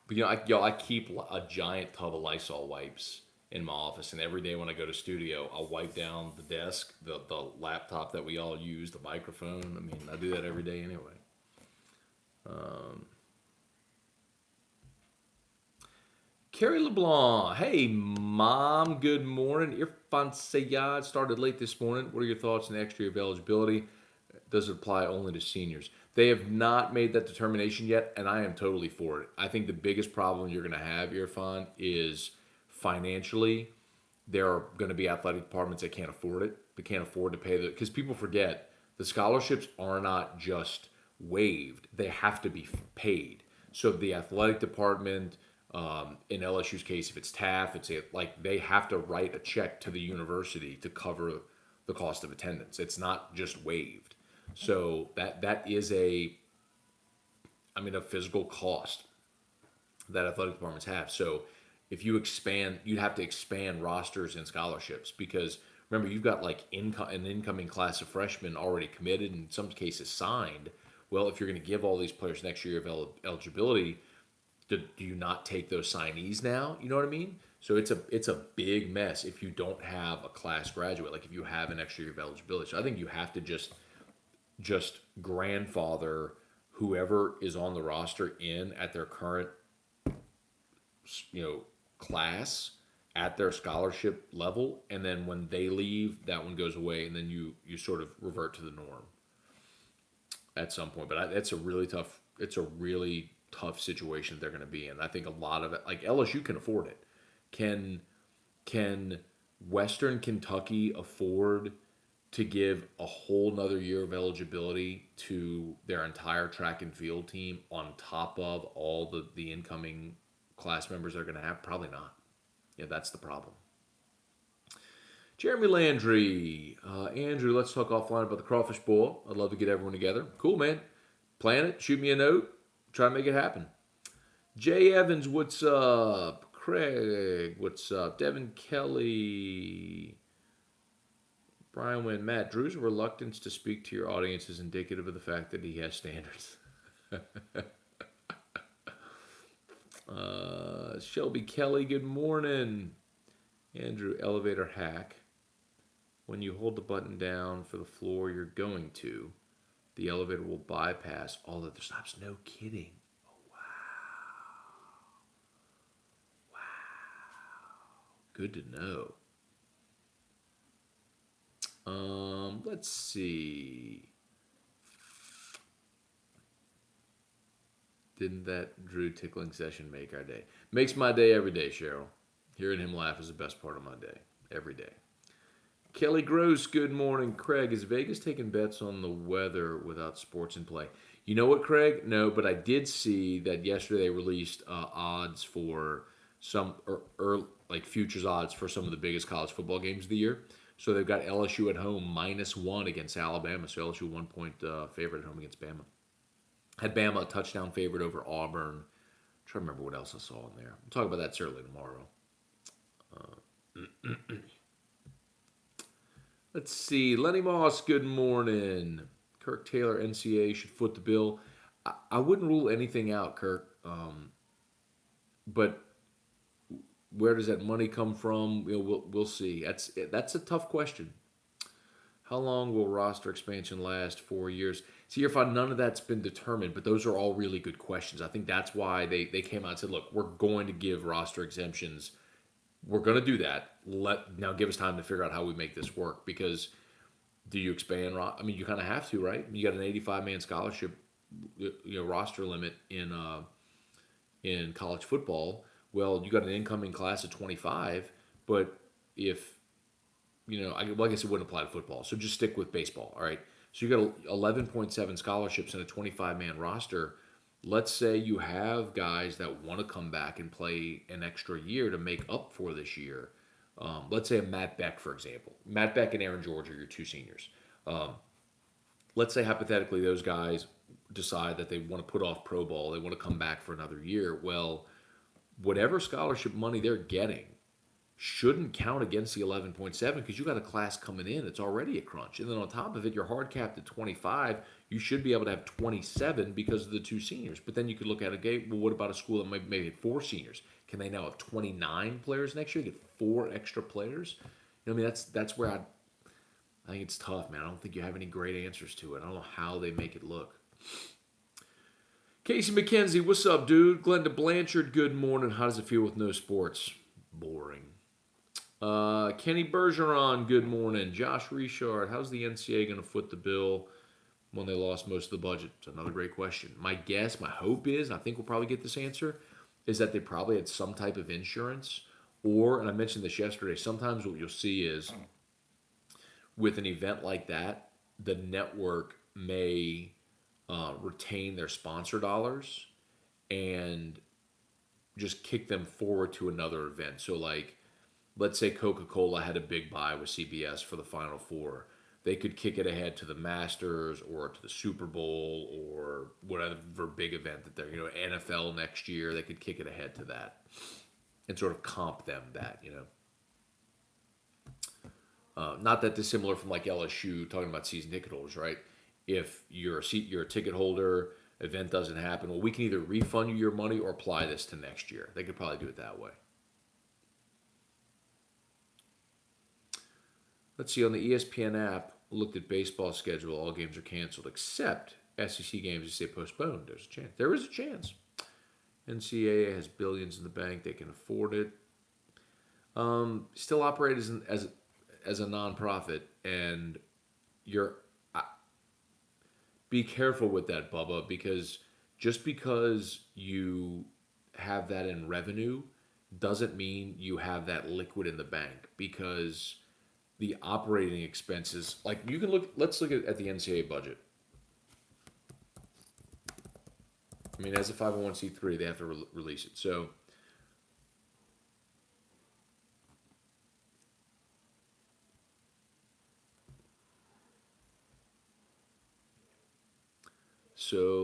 But I keep a giant tub of Lysol wipes in my office, and every day when I go to studio, I'll wipe down the desk, the laptop that we all use, the microphone. I mean, I do that every day anyway. Carrie LeBlanc, hey mom, good morning. Irfan Sayad started late this morning. What are your thoughts on the extra year of eligibility? Does it apply only to seniors? They have not made that determination yet, and I am totally for it. I think the biggest problem you're going to have, Irfan, is financially. There are going to be athletic departments that can't afford it. They can't afford to pay because people forget the scholarships are not just waived; they have to be paid. So the athletic department, in LSU's case, if it's TAF, like they have to write a check to the university to cover the cost of attendance. It's not just waived. So that is a physical cost that athletic departments have. So if you expand, you'd have to expand rosters and scholarships because remember you've got like an incoming class of freshmen already committed, in some cases signed. Well, if you're going to give all these players next year of eligibility, do you not take those signees now? You know what I mean? So it's a big mess if you don't have a class graduate. Like if you have an extra year of eligibility, so I think you have to just grandfather whoever is on the roster in at their current class at their scholarship level, and then when they leave, that one goes away, and then you sort of revert to the norm at some point. But it's a really tough situation they're going to be in. I think a lot of it, like LSU can afford it. Can Western Kentucky afford to give a whole nother year of eligibility to their entire track and field team on top of all the incoming class members they're going to have? Probably not. Yeah, that's the problem. Jeremy Landry. Andrew, let's talk offline about the Crawfish Bowl. I'd love to get everyone together. Cool, man. Plan it. Shoot me a note. Try to make it happen. Jay Evans, what's up? Craig, what's up? Devin Kelly. Brian Wynn. Matt, Drew's reluctance to speak to your audience is indicative of the fact that he has standards. Shelby Kelly, good morning. Andrew, elevator hack. When you hold the button down for the floor you're going to, the elevator will bypass all other stops. No kidding. Oh, wow. Good to know. Let's see. Didn't that Drew tickling session make our day? Makes my day every day, Cheryl. Hearing him laugh is the best part of my day. Every day. Kelly Gross, good morning. Craig, is Vegas taking bets on the weather without sports in play? You know what, Craig? No, but I did see that yesterday they released odds for some, like futures odds for some of the biggest college football games of the year. So they've got LSU at home -1 against Alabama. So LSU 1-point favorite at home against Bama. Had Bama a touchdown favorite over Auburn. I'm trying to remember what else I saw in there. We'll talk about that certainly tomorrow. Let's see. Lenny Moss, good morning. Kirk Taylor, NCAA should foot the bill. I wouldn't rule anything out, Kirk. But where does that money come from? We'll see. That's a tough question. How long will roster expansion last? 4 years. See, if none of that's been determined, but those are all really good questions. I think that's why they came out and said, look, we're going to give roster exemptions. We're going to do that. Now give us time to figure out how we make this work, because do you expand? I mean, you kind of have to, right? You got an 85-man scholarship roster limit in college football. Well, you got an incoming class of 25, but if I guess it wouldn't apply to football. So just stick with baseball, all right? So you got 11.7 scholarships in a 25-man roster. Let's say you have guys that want to come back and play an extra year to make up for this year. Let's say a Matt Beck, for example. Matt Beck and Aaron George are your two seniors. Let's say hypothetically those guys decide that they want to put off pro ball, they want to come back for another year. Well, whatever scholarship money they're getting shouldn't count against the 11.7 because you got a class coming in. It's already a crunch. And then on top of it, you're hard capped at 25. You should be able to have 27 because of the two seniors. But then you could look at well, what about a school that maybe had four seniors? Can they now have 29 players next year? Get four extra players? You know, I mean, that's where I think it's tough, man. I don't think you have any great answers to it. I don't know how they make it look. Casey McKenzie, what's up, dude? Glenda Blanchard, good morning. How does it feel with no sports? Boring. Kenny Bergeron, good morning. Josh Richard, how's the NCAA going to foot the bill when they lost most of the budget? It's another great question. My guess, my hope is, I think we'll probably get this answer, is that they probably had some type of insurance. Or, and I mentioned this yesterday, sometimes what you'll see is with an event like that, the network may retain their sponsor dollars and just kick them forward to another event. So, like, let's say Coca-Cola had a big buy with CBS for the Final Four. They could kick it ahead to the Masters or to the Super Bowl or whatever big event that they're, NFL next year. They could kick it ahead to that and sort of comp them that, Not that dissimilar from like LSU talking about season ticket holders, right? If you're a ticket holder, event doesn't happen, well, we can either refund you your money or apply this to next year. They could probably do it that way. Let's see, on the ESPN app, looked at baseball schedule. All games are canceled except SEC games. You say postponed. There's a chance. There is a chance. NCAA has billions in the bank. They can afford it. Still operate as a nonprofit, and be careful with that, Bubba, because just because you have that in revenue doesn't mean you have that liquid in the bank, because the operating expenses, like you can let's look at the NCAA budget. I mean, as a 501c3, they have to release it. So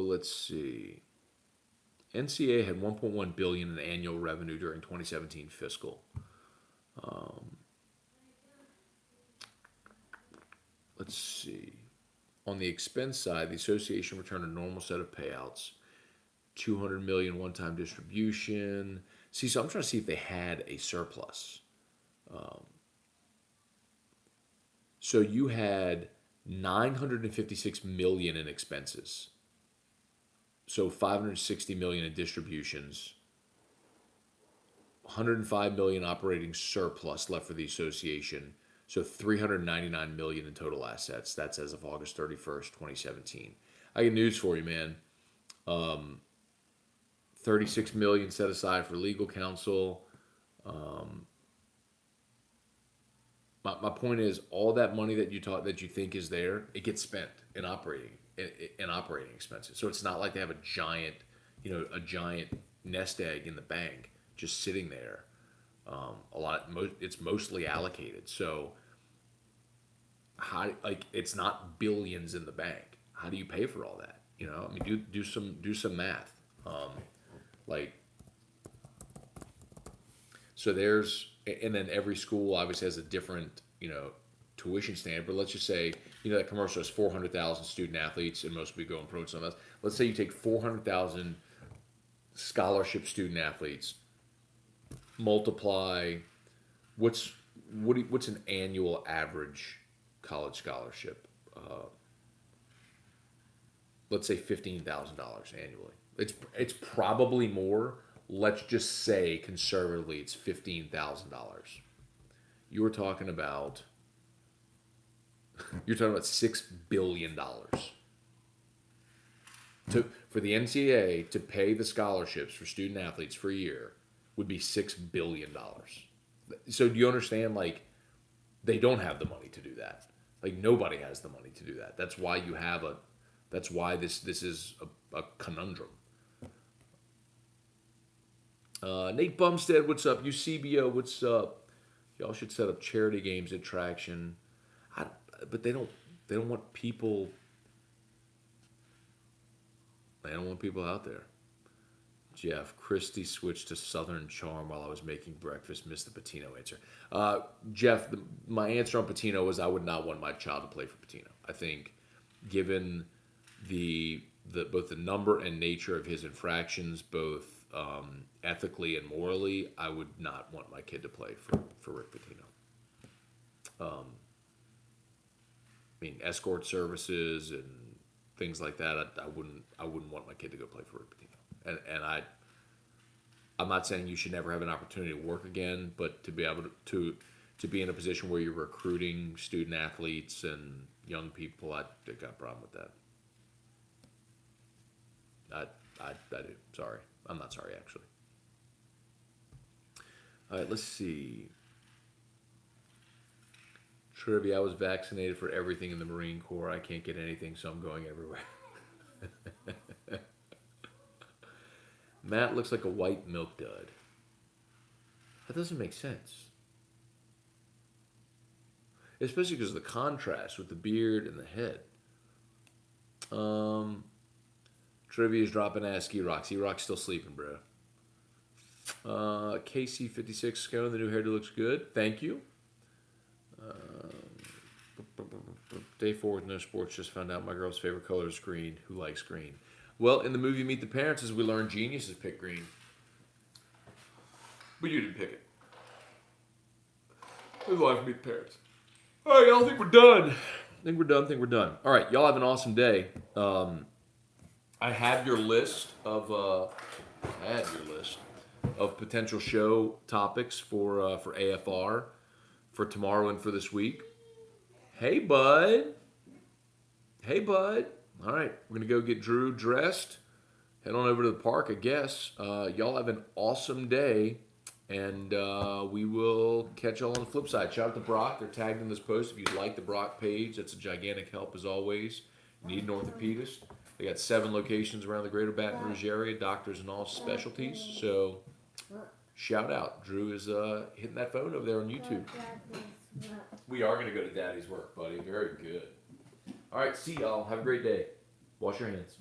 let's see. NCAA had 1.1 billion in annual revenue during 2017 fiscal. Let's see. On the expense side, the association returned a normal set of payouts. 200 million one-time distribution. See, so I'm trying to see if they had a surplus. So you had 956 million in expenses. So 560 million in distributions. 105 million operating surplus left for the association. So 399 million in total assets. That's as of August 31st, 2017. I got news for you, man. 36 million set aside for legal counsel. My point is, all that money that you think is there, it gets spent in operating expenses. So it's not like they have a giant nest egg in the bank just sitting there. It's mostly allocated. So it's not billions in the bank. How do you pay for all that? I mean, do some math. So and then every school obviously has a different, tuition standard. But let's just say, that commercial has 400,000 student athletes, and most will be going pro and some else. Let's say you take 400,000 scholarship student athletes, multiply what's an annual average college scholarship? Let's say $15,000 annually. It's probably more. Let's just say conservatively it's $15,000. You were talking about $6 billion for the NCAA to pay the scholarships for student athletes for a year would be $6 billion. So do you understand? Like, they don't have the money to do that. Like, nobody has the money to do that. That's why this is a conundrum. Nate Bumstead, what's up? UCBO, what's up? Y'all should set up charity games at Traction. But they don't want people. I don't want people out there. Jeff, Christy switched to Southern Charm while I was making breakfast. Missed the Patino answer. Jeff, my answer on Patino was I would not want my child to play for Patino. I think, given the both the number and nature of his infractions, both ethically and morally, I would not want my kid to play for Rick Pitino. I mean, escort services and things like that. I wouldn't want my kid to go play for Rick Pitino. I'm not saying you should never have an opportunity to work again, but to be able to be in a position where you're recruiting student athletes and young people, I got a problem with that. I do. Sorry. I'm not sorry, actually. All right, let's see. Trivia. I was vaccinated for everything in the Marine Corps. I can't get anything, so I'm going everywhere. Matt looks like a white milk dud. That doesn't make sense. Especially because of the contrast with the beard and the head. Trivia is dropping ass E-Rock. E-Rock's still sleeping, bro. KC56 Scone, the new hairdo looks good. Thank you. Day 4 with no sports. Just found out my girl's favorite color is green. Who likes green? Well, in the movie Meet the Parents, as we learned, geniuses pick green. But you didn't pick it. It was live Meet the Parents. All right, y'all. I think we're done. Think we're done. All right, y'all have an awesome day. I have your list of potential show topics for AFR for tomorrow and for this week. Hey, bud. All right, we're gonna go get Drew dressed. Head on over to the park, I guess. Y'all have an awesome day, and we will catch y'all on the flip side. Shout out to Brock. They're tagged in this post. If you like the Brock page, that's a gigantic help as always. You need an orthopedist. They got 7 locations around the greater Baton Rouge area, doctors in all specialties. So, shout out. Drew is hitting that phone over there on YouTube. We are going to go to Daddy's work, buddy. Very good. All right, see y'all. Have a great day. Wash your hands.